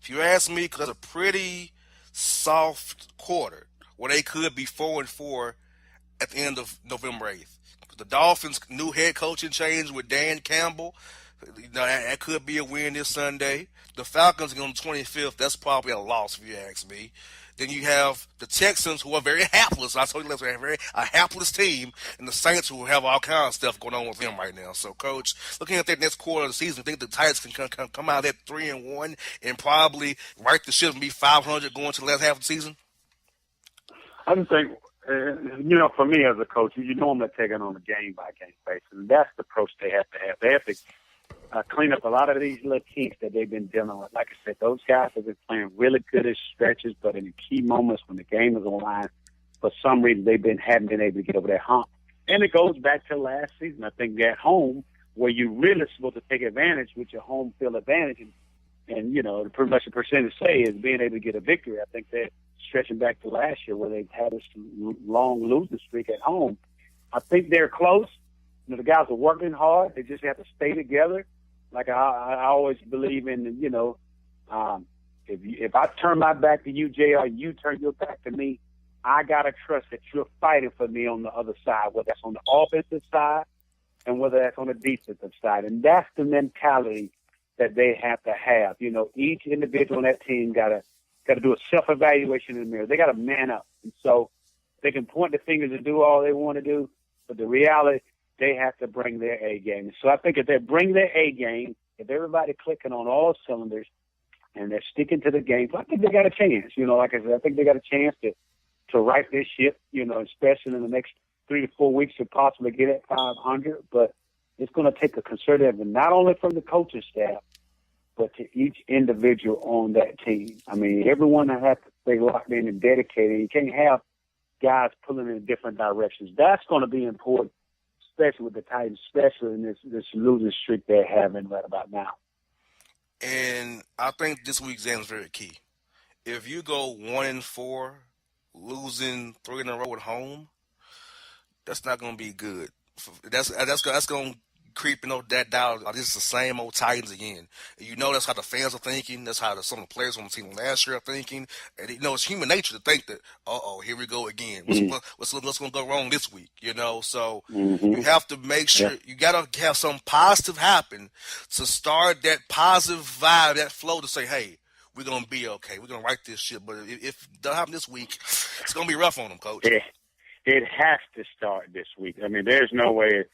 If you ask me, because that's a pretty soft quarter where they could be 4-4 at the end of November 8th. The Dolphins' new head coaching change with Dan Campbell, that could be a win this Sunday. The Falcons on the 25th, that's probably a loss if you ask me. Then you have the Texans, who are very hapless. I told you last week, a hapless team, and the Saints, who have all kinds of stuff going on with them right now. So, Coach, looking at that next quarter of the season, I think the Titans can come out at 3-1 and probably right the ship and be 500 going to the last half of the season. I just think, for me as a coach, you normally take it on a game-by-game basis, and that's the approach they have to have. They have to clean up a lot of these little kinks that they've been dealing with. Like I said, those guys have been playing really good at stretches, but in the key moments when the game is on line, for some reason haven't been able to get over that hump. And it goes back to last season. I think at home, where you really supposed to take advantage with your home field advantage, and pretty much the percentage say is being able to get a victory. I think they're stretching back to last year where they've had this long losing streak at home. I think they're close. The guys are working hard. They just have to stay together. Like I always believe in, if I turn my back to you, JR, you turn your back to me, I got to trust that you're fighting for me on the other side, whether that's on the offensive side and whether that's on the defensive side. And that's the mentality that they have to have. Each individual on that team got to do a self-evaluation in the mirror. They got to man up. And so they can point the fingers and do all they want to do, but the reality, they have to bring their A game. So I think if they bring their A game, if everybody clicking on all cylinders and they're sticking to the game, I think they got a chance. Like I said, I think they got a chance to right this ship, especially in the next 3 to 4 weeks to possibly get at 500. But it's going to take a concerted effort, not only from the coaching staff, but to each individual on that team. I mean, everyone has to stay locked in and dedicated. You can't have guys pulling in different directions. That's going to be important, especially with the Titans, especially in this losing streak they're having right about now. And I think this week's game is very key. If you go 1-4, losing 3 in a row at home, that's not going to be good. That's going to creep that down. This is the same old Titans again. That's how the fans are thinking. That's how some of the players on the team last year are thinking. And it's human nature to think that, here we go again. What's going to go wrong this week? So you have to make sure you got to have something positive happen to start that positive vibe, that flow to say, hey, we're going to be okay. We're going to right this ship. But if it doesn't happen this week, it's going to be rough on them, Coach. It has to start this week. I mean, there's no way.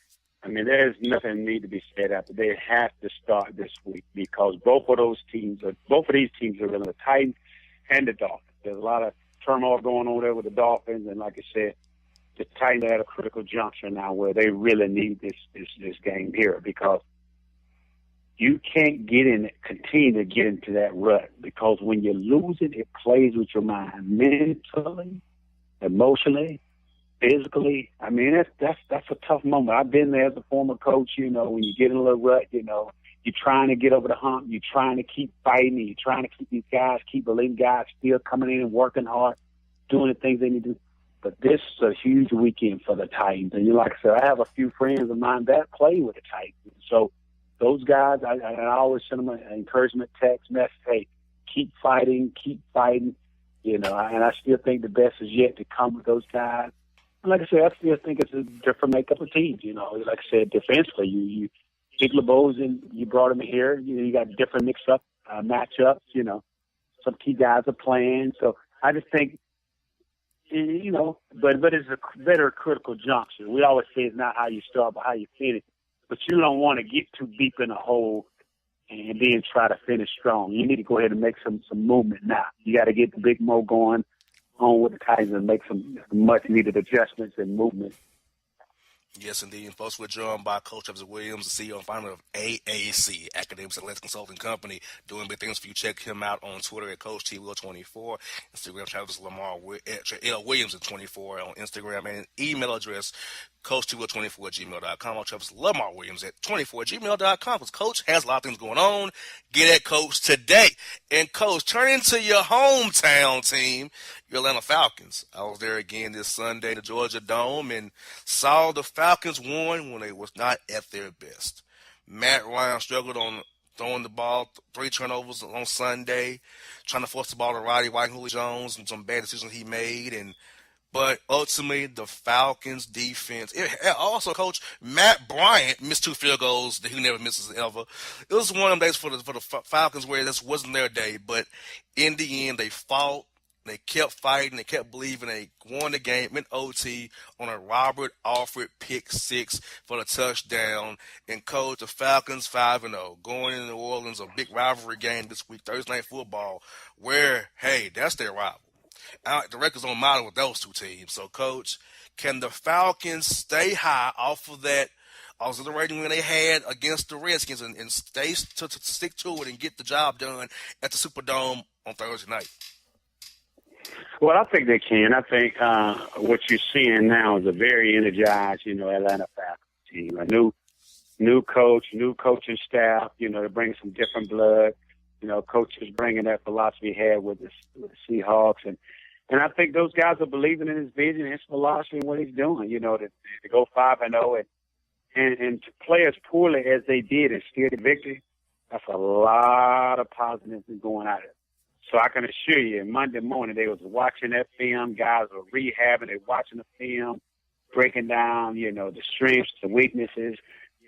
I mean, there's nothing need to be said after. They have to start this week because both of these teams are really the Titans and the Dolphins. There's a lot of turmoil going on there with the Dolphins, and like I said, the Titans are at a critical juncture now where they really need this game here because you can't continue to get into that rut because when you lose it plays with your mind mentally, emotionally, physically. I mean, that's a tough moment. I've been there as a former coach. When you get in a little rut, you're trying to get over the hump. You're trying to keep fighting. You're trying to keep these guys, keep elite guys still coming in and working hard, doing the things they need to do. But this is a huge weekend for the Titans. And like I said, I have a few friends of mine that play with the Titans. So those guys, I always send them an encouragement text message, hey, keep fighting. And I still think the best is yet to come with those guys. And like I said, I still think it's a different makeup of teams. Like I said, defensively, you Big LeBeau's and you brought him here. You got different mix-up matchups. Some key guys are playing. So I just think, but it's a better critical juncture. We always say it's not how you start, but how you finish. But you don't want to get too deep in a hole and then try to finish strong. You need to go ahead and make some movement now. You got to get the Big Mo going on with the Titans and make some much-needed adjustments and movement. Yes, indeed. And folks, we're joined by Coach Travis Williams, the CEO and founder of AAC, Academics and Athletics Consulting Company, doing big things for you. Check him out on Twitter at Coach TWill24, Instagram Travis Lamar L. Williams at 24 on Instagram, and email address CoachTWill24@gmail.com. Travis Lamar Williams at 24@gmail.com. Because Coach has a lot of things going on. Get at Coach today. And Coach, turn into your hometown team, your Atlanta Falcons. I was there again this Sunday in the Georgia Dome and saw the Falcons won when they was not at their best. Matt Ryan struggled on throwing the ball, 3 turnovers on Sunday, trying to force the ball to Roddy White and Julio Jones, and some bad decisions he made. But ultimately, the Falcons' defense. Also, Coach, Matt Bryant missed 2 field goals that he never misses ever. It was one of them days for the Falcons where this wasn't their day. But in the end, they fought. They kept fighting. They kept believing. They won the game in OT on a Robert Alford pick six for the touchdown. And coach, the Falcons 5-0 going into New Orleans, a big rivalry game this week, Thursday Night Football, where, hey, that's their rival. The record's on model with those two teams. So, coach, can the Falcons stay high off of that auxiliary win they had against the Redskins and stay to stick to it and get the job done at the Superdome on Thursday night? Well, I think they can. I think what you're seeing now is a very energized, Atlanta Falcons team. A new coach, new coaching staff. They're bringing some different blood. Coaches bringing that philosophy he had with the Seahawks, and I think those guys are believing in his vision, his philosophy, and what he's doing. To go 5-0 and to play as poorly as they did and still get victory. That's a lot of positives going out of it. So I can assure you, Monday morning they was watching that film. Guys were rehabbing. They watching the film, breaking down, the strengths, the weaknesses,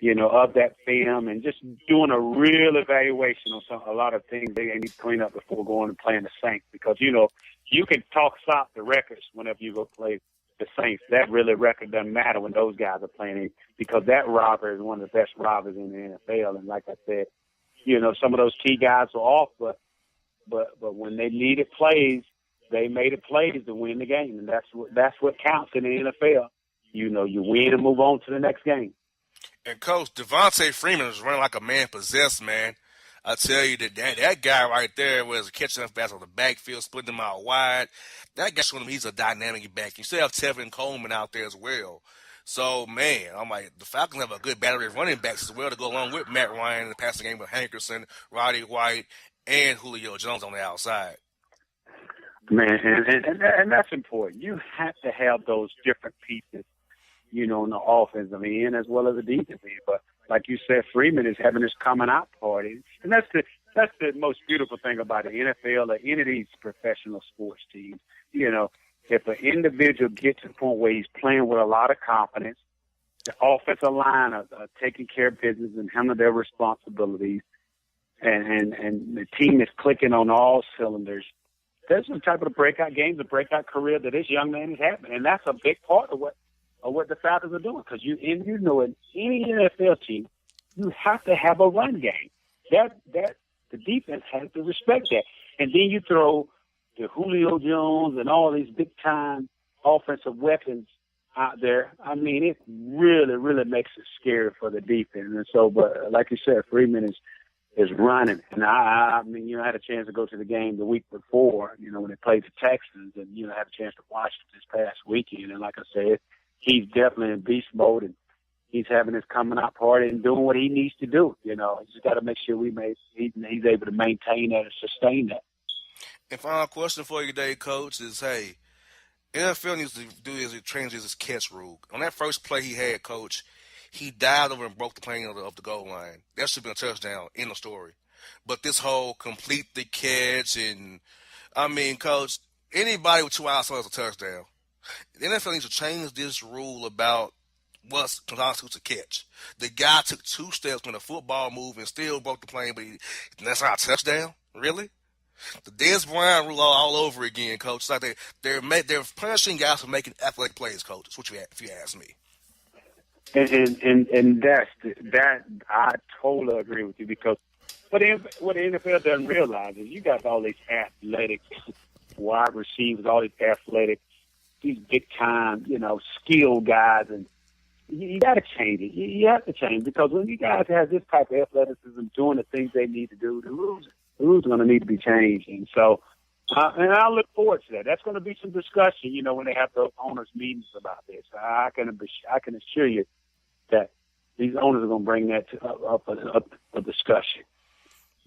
of that film, and just doing a real evaluation on a lot of things they need to clean up before going and playing the Saints. Because you can talk stop the records whenever you go play the Saints. That really record doesn't matter when those guys are playing, because that robber is one of the best robbers in the NFL. And like I said, some of those key guys were off, but when they needed plays, they made it plays to win the game, and that's what counts in the NFL. You win and move on to the next game. And Coach, Devontae Freeman was running like a man possessed, man. I tell you that guy right there was catching up fast on the backfield, splitting them out wide. That guy showing him he's a dynamic back. You still have Tevin Coleman out there as well. So, man, I'm like, the Falcons have a good battery of running backs as well to go along with Matt Ryan in the passing game with Hankerson, Roddy White, and Julio Jones on the outside. Man, and that's important. You have to have those different pieces, on the offensive end as well as the defensive end. But like you said, Freeman is having this coming out party, and that's the most beautiful thing about the NFL or any of these professional sports teams. If an individual gets to the point where he's playing with a lot of confidence, the offensive line are taking care of business and handling their responsibilities, and the team is clicking on all cylinders, there's some type of breakout games, a breakout career that this young man is having, and that's a big part of what the Falcons are doing. Because in any NFL team, you have to have a run game. That the defense has to respect that, and then you throw the Julio Jones and all these big time offensive weapons out there. I mean, it really, really makes it scary for the defense. And so, but like you said, Freeman is running. And I had a chance to go to the game the week before, when they played the Texans, and, had a chance to watch it this past weekend. And like I said, he's definitely in beast mode, and he's having his coming out party and doing what he needs to do. He's just got to make sure he's able to maintain that and sustain that. And final question for you today, Coach, is, hey, NFL needs to do is it changes his catch rule. On that first play he had, Coach, he dived over and broke the plane of the goal line. That should have been a touchdown in the story. But this whole complete the catch and, Coach, anybody with 2 outs is a touchdown. The NFL needs to change this rule about what constitutes a catch. The guy took 2 steps when a football move and still broke the plane, but that's not a touchdown? Really? The Dez Bryant rule all over again, Coach. It's like they're punishing guys for making athletic plays, Coach. That's what if you ask me. And that I totally agree with you, because what the NFL doesn't realize is you got all these athletic wide receivers, all these athletic, these big time, skilled guys, and you got to change it. You have to change, because when you guys have this type of athleticism doing the things they need to do, the rules are going to need to be changed. And so, and I look forward to that. That's going to be some discussion, when they have those owners' meetings about this. I can assure you that these owners are going to bring that up a discussion.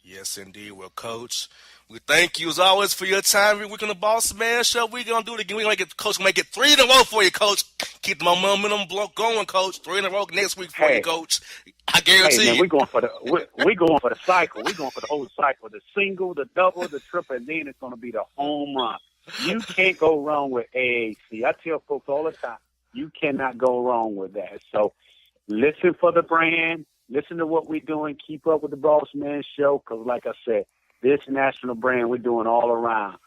Yes, indeed. Well, Coach, we thank you as always for your time every week on the Boss Man Show. We're going to do it again. We're going to get Coach, make it 3 in a row for you, Coach. Keep the momentum going, Coach. 3 in a row next week for you, Coach. I guarantee you. We're going for the cycle. We're going for the whole cycle. The single, the double, the triple, and then it's going to be the home run. You can't go wrong with AAC. I tell folks all the time, you cannot go wrong with that. So listen for the brand. Listen to what we're doing. Keep up with the Boss Man Show, because like I said, this national brand we're doing all around.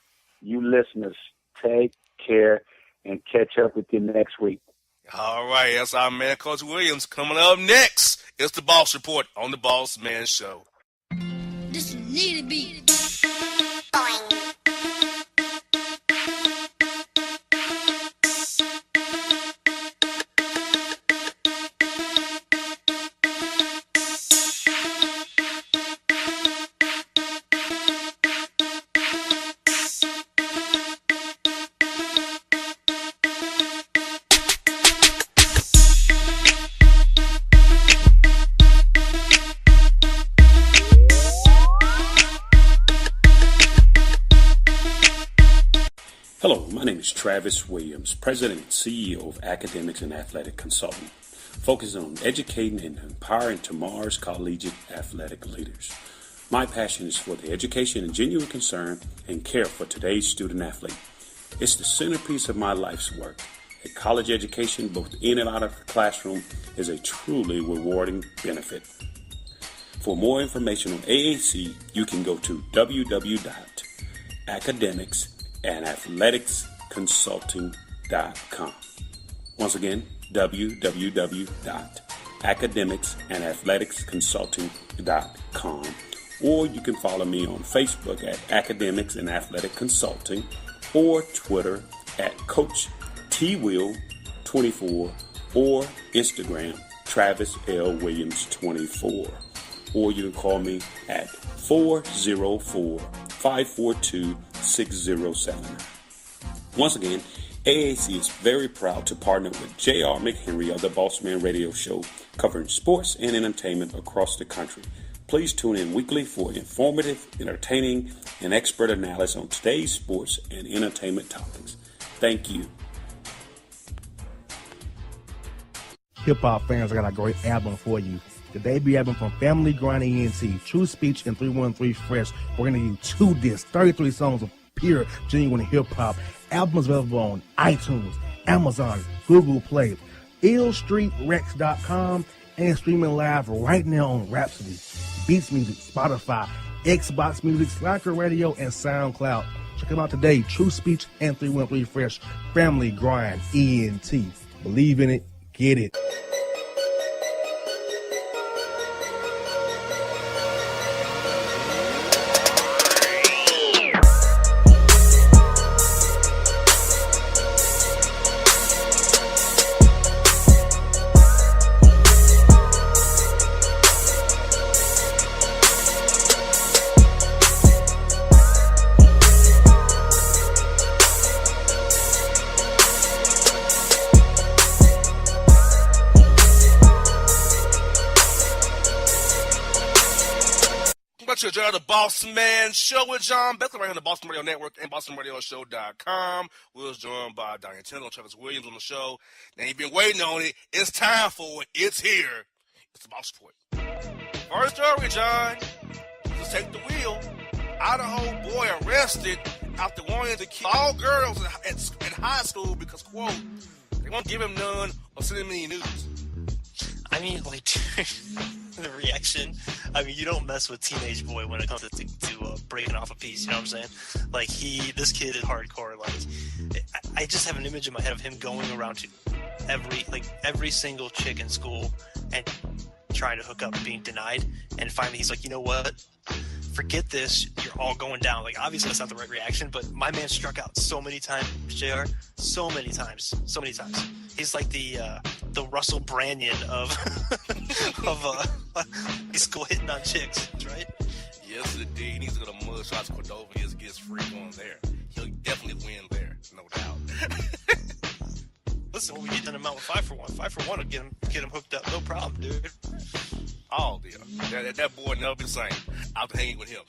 You listeners, take care and catch up with you next week. All right, that's our man, Coach Williams. Coming up next, it's the Boss Report on the Boss Man Show. This need to be. Hello, my name is Travis Williams, President and CEO of Academics and Athletic Consulting, focusing on educating and empowering tomorrow's collegiate athletic leaders. My passion is for the education and genuine concern and care for today's student athlete. It's the centerpiece of my life's work. A college education, both in and out of the classroom, is a truly rewarding benefit. For more information on AAC, you can go to www.academicsandathleticsconsulting.com. Once again, www.academicsandathleticsconsulting.com. Or you can follow me on Facebook at Academics and Athletic Consulting, or Twitter at Coach TWill24, or Instagram Travis L. Williams 24. Or you can call me at 404-542-6079. Once again, AAC is very proud to partner with J.R. McHenry of the Boss Man Radio Show, covering sports and entertainment across the country. Please tune in weekly for informative, entertaining, and expert analysis on today's sports and entertainment topics. Thank you. Hip-hop fans, I got a great album for you. The debut album from Family Grind ENT, True Speech and 313 Fresh. We're going to give you 2 discs, 33 songs of pure, genuine hip-hop. Album is available on iTunes, Amazon, Google Play, illstreetrex.com, and streaming live right now on Rhapsody, Beats Music, Spotify, Xbox Music, Slacker Radio, and SoundCloud. Check them out today. True Speech and 313 Fresh. Family Grind ENT. Believe in it. Get it. The Boss Man Show with John Beckler right here on the Boston Radio Network and BostonRadioShow.com. We was joined by Diane Tindall, Travis Williams on the show. Now you've been waiting on it. It's time for it. It's here. It's the Boss Report. First story, John. Just take the wheel. Idaho boy arrested after wanting to kill all girls in high school because, quote, they won't give him none or send him any news. I mean, like, the reaction. I mean, you don't mess with teenage boy when it comes to breaking off a piece. You know what I'm saying? Like, this kid is hardcore. Like, I just have an image in my head of him going around to every single chick in school and trying to hook up, being denied, and finally he's like, you know what? Forget this. You're all going down. Like, obviously that's not the right reaction, but my man struck out so many times, JR. So many times. He's like the Russell Brandon of high school hitting on chicks, right? Yes, indeed. He needs to go to Mugshots Cordova and just get his freak on there. He'll definitely win there, no doubt. Listen, we get him out with 5 for 1. 5 for 1 will get him hooked up, no problem, dude. Oh, dear. That boy never been the same after hanging with him.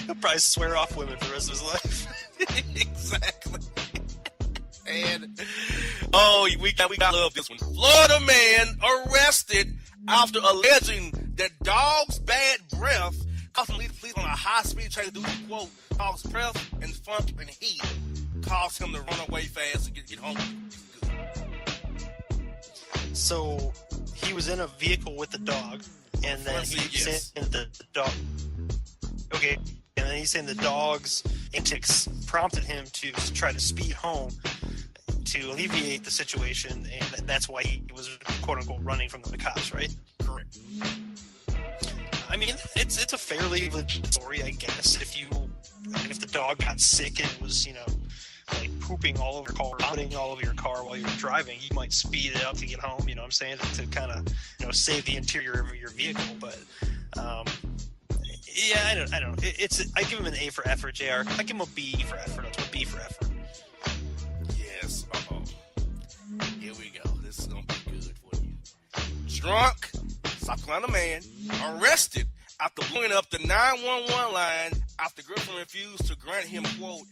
He'll probably swear off women for the rest of his life. Exactly. And we got love this one. Florida man arrested after alleging that dog's bad breath caused him to leave on a high-speed train to do the quote, dog's breath and funk and heat caused him to run away fast and get home. So he was in a vehicle with the dog, and then he sent the dog. Okay, And then he's saying the dog's antics prompted him to try to speed home to alleviate the situation, and that's why he was quote-unquote running from the cops, right? Correct. I mean, it's a fairly legit story, I guess. If the dog got sick and was, like pooping all over your car, vomiting all over your car while you were driving, you might speed it up to get home, you know what I'm saying, to kind of, save the interior of your vehicle. But yeah, I don't know. I give him an A for effort, JR. I give him a B for effort. That's what B for effort. Yes. Here we go. This is gonna be good for you. Drunk South Carolina man arrested after blowing up the 911 line after girlfriend refused to grant him, quote,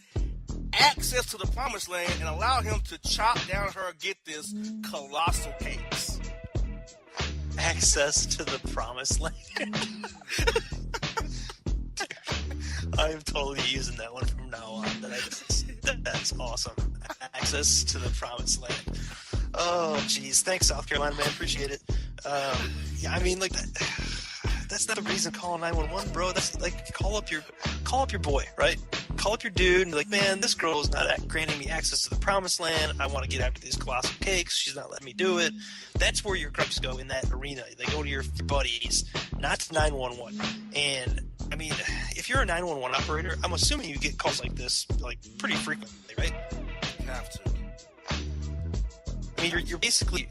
access to the promised land and allow him to chop down her, get this, colossal cakes. Access to the promised land. I'm totally using that one from now on. That's awesome. Access to the promised land. Oh, geez. Thanks, South Carolina man. Appreciate it. Yeah, I mean, like that's not the reason to call 911, bro. That's like call up your boy, right? Call up your dude and be like, man, this girl is not granting me access to the promised land. I want to get after these colossal cakes. She's not letting me do it. That's where your gripes go in that arena. They go to your buddies, not to 911. And I mean, if you're a 911 operator, I'm assuming you get calls like this like pretty frequently, right? You have to. I mean, you're basically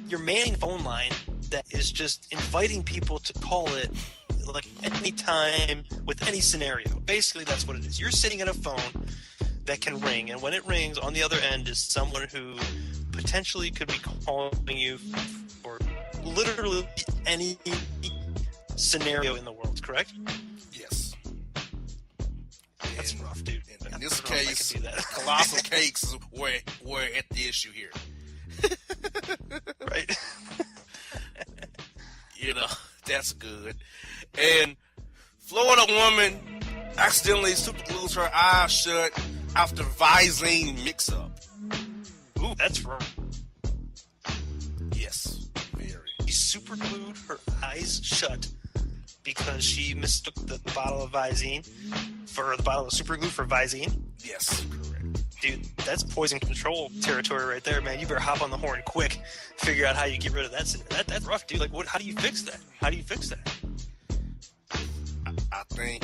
you're manning a phone line that is just inviting people to call it like any time with any scenario. Basically, that's what it is. You're sitting at a phone that can ring, and when it rings, on the other end is someone who potentially could be calling you for literally any scenario in the world, correct? Yes. That's rough, dude. In this case, colossal cakes is where at the issue here. Right? That's good. And Florida woman accidentally super glues her eyes shut after Visine mix-up. Ooh, that's wrong. Yes, very. She super glued her eyes shut because she mistook the bottle of Visine for the bottle of super glue for Visine. Yes, correct. Dude, that's poison control territory right there, man. You better hop on the horn quick. Figure out how you get rid of that. That's rough, dude. Like, how do you fix that? How do you fix that? I think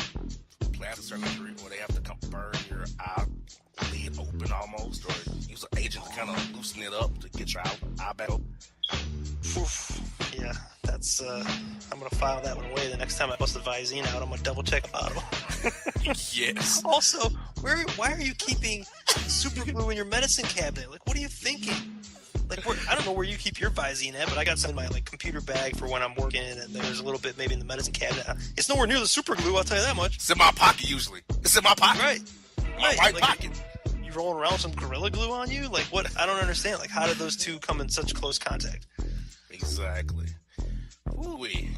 plastic surgery, where they have to come burn your eyelid open almost, or use an agent to kind of loosen it up to get your eye back open. Oof. Yeah, that's. I'm gonna file that one away the next time I bust the Visine out. I'm gonna double check the bottle. Yes. Also, why are you keeping super glue in your medicine cabinet? Like, what are you thinking? Like, I don't know where you keep your Visine at, but I got some in my computer bag for when I'm working, and there's a little bit maybe in the medicine cabinet. It's nowhere near the super glue, I'll tell you that much. It's in my pocket usually. It's in my pocket. Right. My right pocket. You rolling around with some Gorilla Glue on you? Like, what? I don't understand. Like, how did those two come in such close contact? Exactly. Ooh-wee.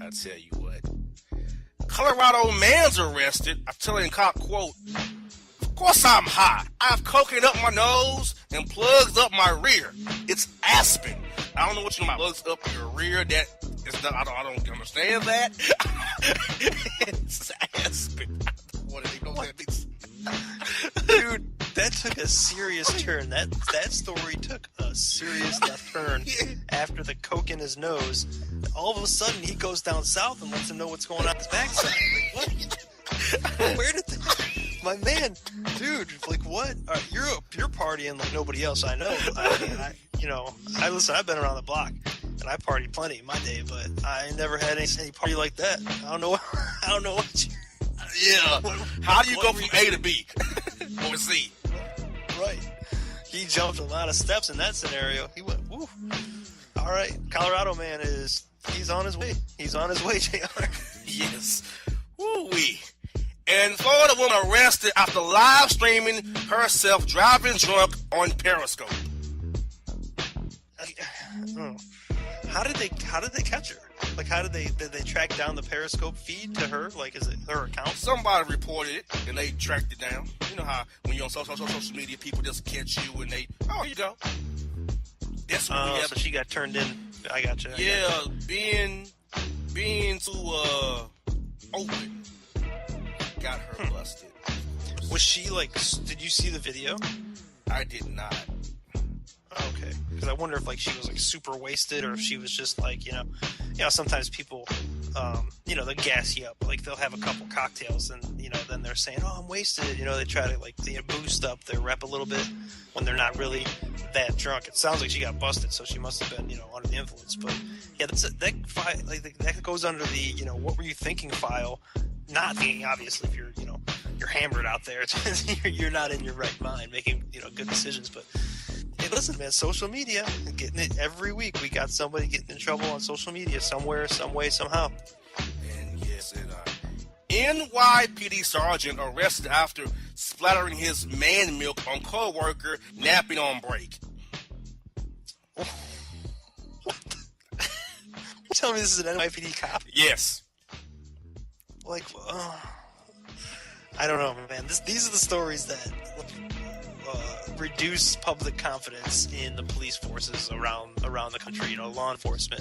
I tell you what. Colorado man's arrested. I'm telling cop, quote, of course I'm high. I have cocaine up my nose and plugs up my rear. It's Aspen. I don't know what you mean by plugs up your rear. That is not, I don't understand that. It's Aspen. What did he know that means? Dude, that took a serious turn. That story took a serious left turn after the coke in his nose. All of a sudden, he goes down south and lets him know what's going on his backside. Like, what? Where did my man, dude? Like, what? You're partying like nobody else I know. Listen. I've been around the block and I partied plenty in my day, but I never had any party like that. I don't know what you. Yeah. How do you go from A to B or C? Right. He jumped a lot of steps in that scenario. He went, woo. All right. Colorado man he's on his way. He's on his way, JR. Yes. Woo-wee. And Florida woman arrested after live streaming herself driving drunk on Periscope. How did they catch her? Like, did they track down the Periscope feed to her? Like, is it her account? Somebody reported it, and they tracked it down. You know how when you're on social media, people just catch you, and they, here you go. That's what we have. So she got turned in. I got you. Being too open. got her busted. Was she like? Did you see the video? I did not. Okay, because I wonder if like she was like super wasted, or if she was just like, you know, sometimes people, they gas you up. Like they'll have a couple cocktails, and then they're saying, "Oh, I'm wasted." They try to like boost up their rep a little bit when they're not really that drunk. It sounds like she got busted, so she must have been under the influence. But yeah, that goes under the what were you thinking file. Not thinking, obviously, if you're hammered out there, you're not in your right mind making good decisions, but. Hey, listen, man, social media, getting it every week. We got somebody getting in trouble on social media somewhere, some way, somehow. And yes, NYPD sergeant arrested after splattering his man milk on co-worker napping on break. What? You telling me this is an NYPD cop? Yes. Like, I don't know, man. These are the stories that reduce public confidence in the police forces around the country. Law enforcement.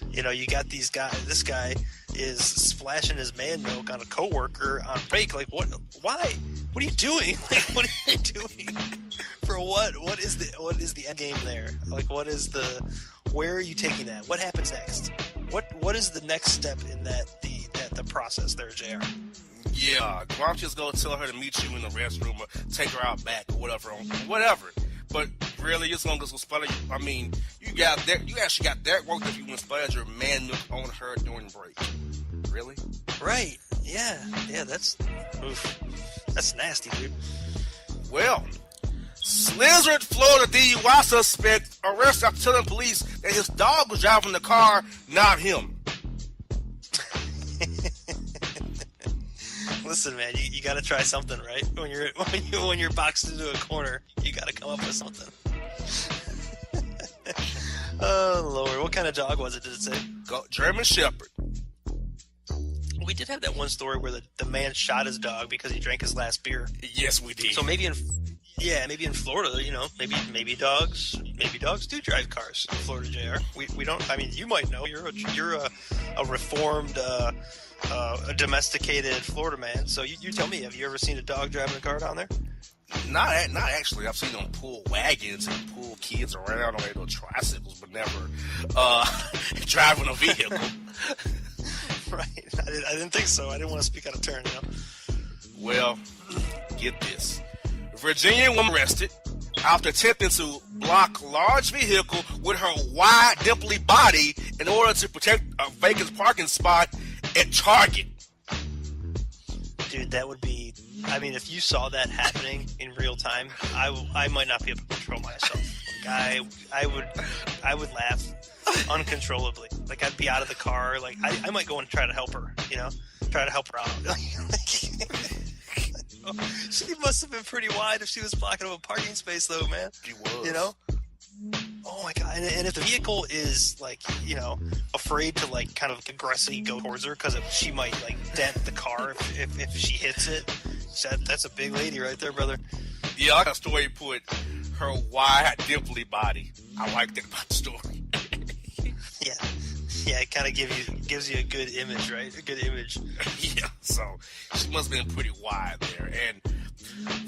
You got these guys. This guy is splashing his man milk on a coworker on break. Like, what? Why? What are you doing? Like, what are you doing? For what? What is the end game there? Like, where are you taking that? What happens next? What is the next step in the process there, JR? Yeah, why don't you just go tell her to meet you in the restroom or take her out back or whatever. But really, as long as it's splatter, I mean, you actually got that worked if you went splattered your man milk on her during break. Really? Right. Yeah, that's nasty, dude. Well, Slizzard, Florida DUI suspect arrested after telling police that his dog was driving the car, not him. Listen, man, you got to try something, right? When you're boxed into a corner, you got to come up with something. Oh Lord, what kind of dog was it? Did it say? German Shepherd. We did have that one story where the man shot his dog because he drank his last beer. Yes, we did. So maybe in Florida, maybe dogs do drive cars in Florida, JR. We don't. I mean, you might know. You're a reformed. A domesticated Florida man. So you tell me, have you ever seen a dog driving a car down there? Not actually. I've seen them pull wagons and pull kids around on their little tricycles, but never driving a vehicle. Right. I didn't think so. I didn't want to speak out of turn. Well, get this: Virginia woman arrested after attempting to block large vehicle with her wide, dimply body in order to protect a vacant parking spot at Target. Dude, that would be... I mean, if you saw that happening in real time, I might not be able to control myself. Like, I would laugh uncontrollably. Like, I'd be out of the car. Like, I might go and try to help her, Try to help her out. She must have been pretty wide if she was blocking up a parking space, though, man. She was. Oh my god! And if the vehicle is like, afraid to like kind of aggressively go towards her because she might like dent the car if she hits it, that's a big lady right there, brother. Yeah, I got a story put her wide, dimply body. I like that about the story. Yeah, it kind of gives you a good image, right? A good image. Yeah, so she must have been pretty wide there. And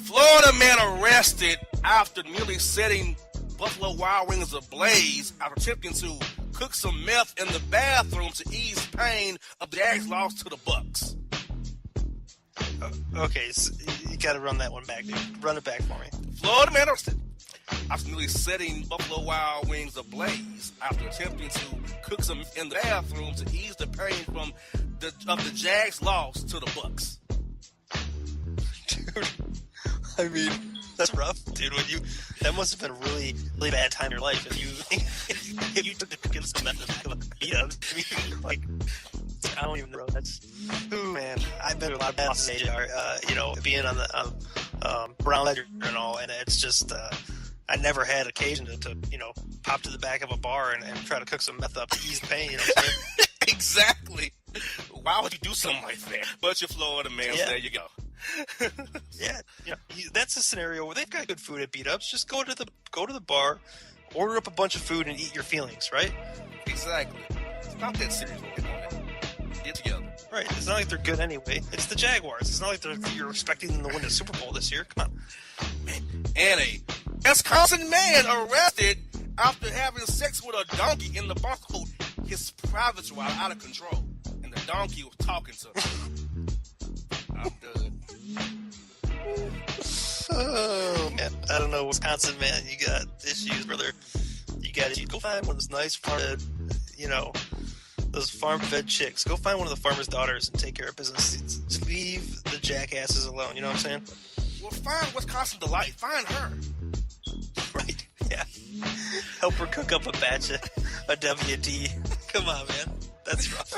Florida man arrested after nearly setting Buffalo Wild Wings ablaze after attempting to cook some meth in the bathroom to ease pain of the Jags' loss to the Bucks. Okay, so you got to run that one back, dude. Run it back for me. Florida man arrested after nearly setting Buffalo Wild Wings ablaze after attempting to cook some in the bathroom to ease the pain of the Jags' loss to the Bucks. Dude, I mean, that's rough, dude. That must have been a really, really bad time in your life if you took to get some meth. I mean, like, I don't even know. Ooh, man. I've been to a lot of bad losses, being on the Brown Ledger and all, and it's just, I never had occasion to pop to the back of a bar and try to cook some meth up to ease the pain, what I'm saying? Exactly. Why would you do something like that? But you're Florida man, so there you go. Yeah, that's a scenario where they've got good food at Beat Ups. Just go to the bar, order up a bunch of food, and eat your feelings, right? Exactly. It's not that serious. get together. Right. It's not like they're good anyway. It's the Jaguars. It's not like you're expecting them to win the Super Bowl this year. Come on. And a Wisconsin man arrested after having sex with a donkey in the Bronco. His privates were out of control, and the donkey was talking to him. I'm done. Oh, man. I don't know, Wisconsin, man. You got issues, brother. You got to go find one of those nice farm-fed, those farm-fed chicks. Go find one of the farmer's daughters and take care of business. Just leave the jackasses alone. You know what I'm saying? Well, find Wisconsin Delight. Find her. Right. Yeah. Help her cook up a batch of a WD. Come on, man. That's rough.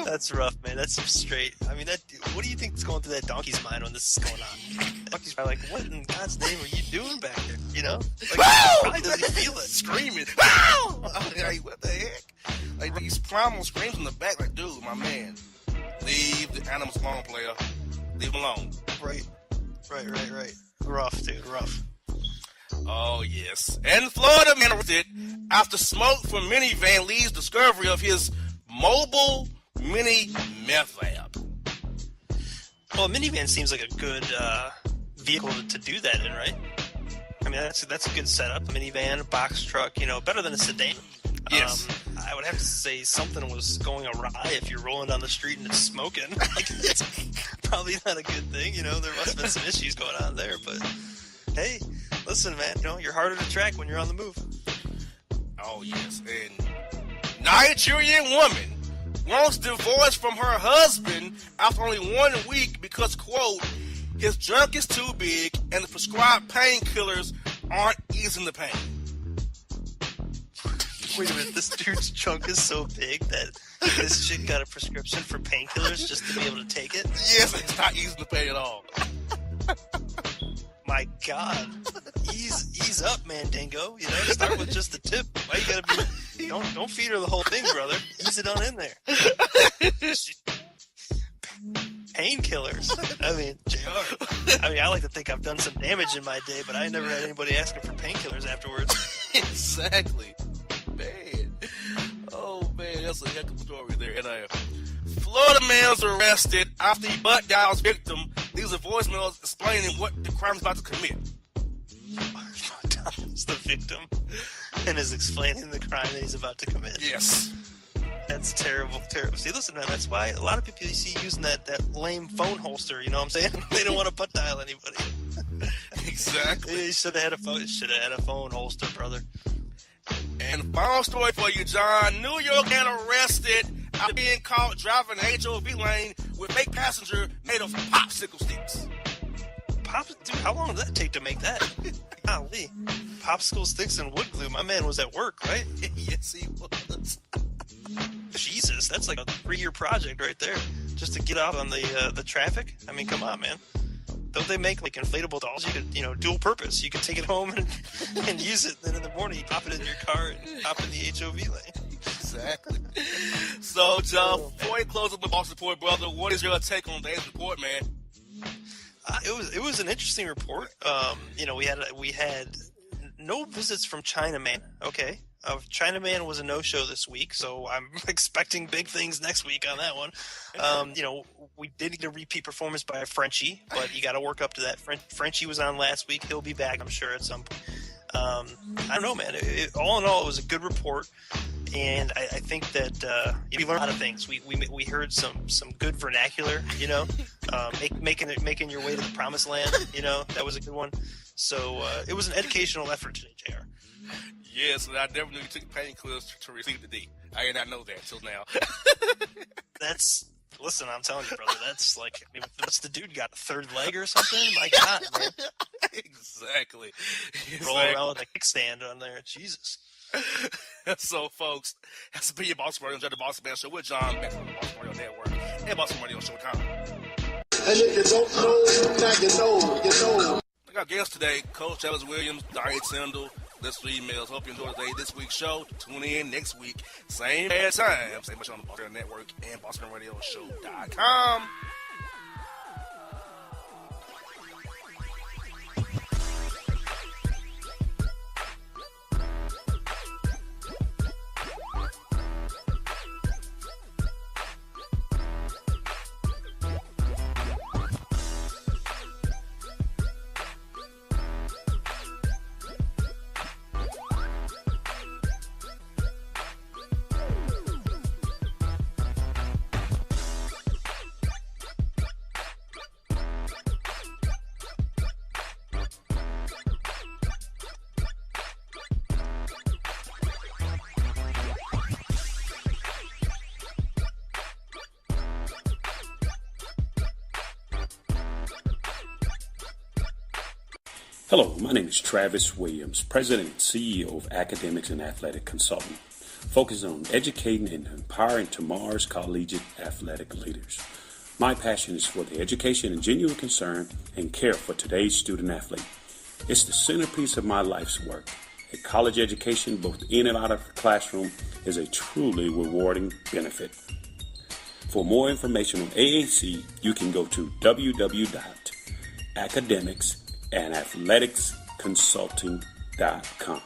That's rough, man. That's straight. I mean, what do you think is going through that donkey's mind when this is going on? The donkey's probably like, what in God's name are you doing back there? You know? Like, probably doesn't feel it. Screaming. Like, what the heck? Like, these primal screams in the back, like, dude, my man, leave the animals alone, player. Leave them alone. Right. Rough, dude. Rough. Oh, yes. And Florida man arrested after smoke from minivan leads discovery of his mobile mini meth lab. Well, a minivan seems like a good vehicle to do that in, right? I mean, that's a good setup. A minivan, a box truck, better than a sedan. Yes. I would have to say something was going awry if you're rolling down the street and it's smoking. Like, it's probably not a good thing. There must have been some issues going on there. But, hey, listen, man, you're harder to track when you're on the move. Oh, yes. And Nigerian woman wants divorce from her husband after only 1 week because, quote, his junk is too big and the prescribed painkillers aren't easing the pain. Wait a minute, this dude's junk is so big that this chick got a prescription for painkillers just to be able to take it? Yes, it's not easing the pain at all. My God. Ease up, man, Dingo. Start with just the tip. Why you gotta be... Don't feed her the whole thing, brother. Ease it on in there. Painkillers. I mean, JR. I like to think I've done some damage in my day, but I never had anybody asking for painkillers afterwards. Exactly. Man. Oh, man, that's a heck of a story there. And Florida man's arrested after he butt dials victim. These are voicemails explaining what the crime's about to commit. Dials the victim and is explaining the crime that he's about to commit. Yes. That's terrible. See, listen, man, that's why a lot of people you see using that lame phone holster, you know what I'm saying? They don't want to butt dial anybody. Exactly. You should have had a phone holster, brother. And final story for you, John. New York man arrested after being caught driving an HOV lane with fake passenger made of popsicle sticks. Dude, how long did that take to make that? Golly. Popsicle sticks and wood glue. My man was at work, right? Yes, he was. Jesus, that's like a 3-year project right there. Just to get out on the traffic. I mean, come on, man. Don't they make like inflatable dolls? You could, dual purpose. You could take it home and use it. Then in the morning, you pop it in your car and hop in the HOV lane. Exactly. So, John, before we close up the Boston Report, brother, what is your take on today's report, man? It was an interesting report. We had no visits from Chinaman. Okay. Chinaman was a no-show this week, so I'm expecting big things next week on that one. We did get a repeat performance by a Frenchie, but you got to work up to that. Frenchie was on last week. He'll be back, I'm sure, at some point. I don't know, man. All in all, it was a good report, and I think that we learned a lot of things. We heard some good vernacular, making your way to the promised land. That was a good one. So it was an educational effort today, JR. Yes, I never knew you took painkillers to receive the D. I did not know that until now. Listen, I'm telling you, brother, that's like, what's the dude got, a third leg or something? My God, man. Exactly. Roll around with a kickstand on there. Jesus. So, folks, that's been your Boston Radio, the Boston Man Show with John Beck on the Boston Radio Network and BostonRadioShow.com. And if you don't know, now you know. I got guests today, Coach Ellis Williams, Diane Sindel. Let's read emails. Hope you enjoyed this week's show. Tune in next week. Same bad time. Same much on the Boston Network and BostonRadioShow.com. Hello, my name is Travis Williams, President and CEO of Academics and Athletic Consulting, focusing on educating and empowering tomorrow's collegiate athletic leaders. My passion is for the education and genuine concern and care for today's student athlete. It's the centerpiece of my life's work. A college education, both in and out of the classroom, is a truly rewarding benefit. For more information on AAC, you can go to www.academicsandathleticsconsulting.com.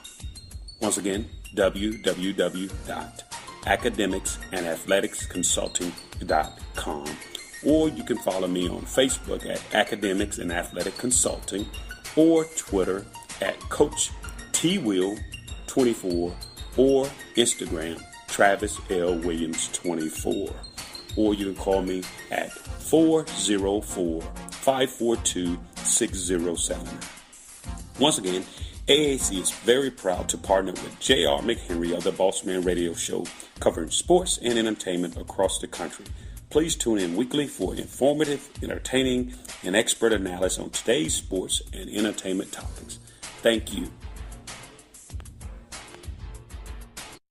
Once again, www.academicsandathleticsconsulting.com. Or you can follow me on Facebook at Academics and Athletic Consulting or Twitter at Coach TWill24 or Instagram Travis L. Williams 24. Or you can call me at 404-542-6079. Once again, AAC is very proud to partner with J.R. McHenry of the Bossman Radio Show, covering sports and entertainment across the country. Please tune in weekly for informative, entertaining, and expert analysis on today's sports and entertainment topics. Thank you.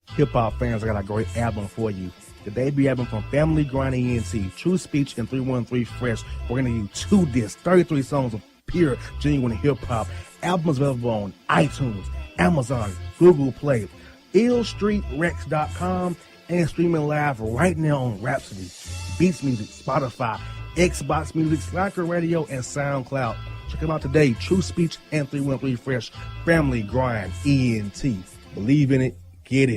Hip-hop fans, I got a great album for you. The debut album from Family Grind ENT, True Speech and 313 Fresh. We're going to give you 2 discs, 33 songs of pure, genuine hip-hop. Album is available on iTunes, Amazon, Google Play, illstreetrex.com, and streaming live right now on Rhapsody, Beats Music, Spotify, Xbox Music, Slacker Radio, and SoundCloud. Check them out today. True Speech and 313 Fresh. Family Grind ENT. Believe in it. Get it.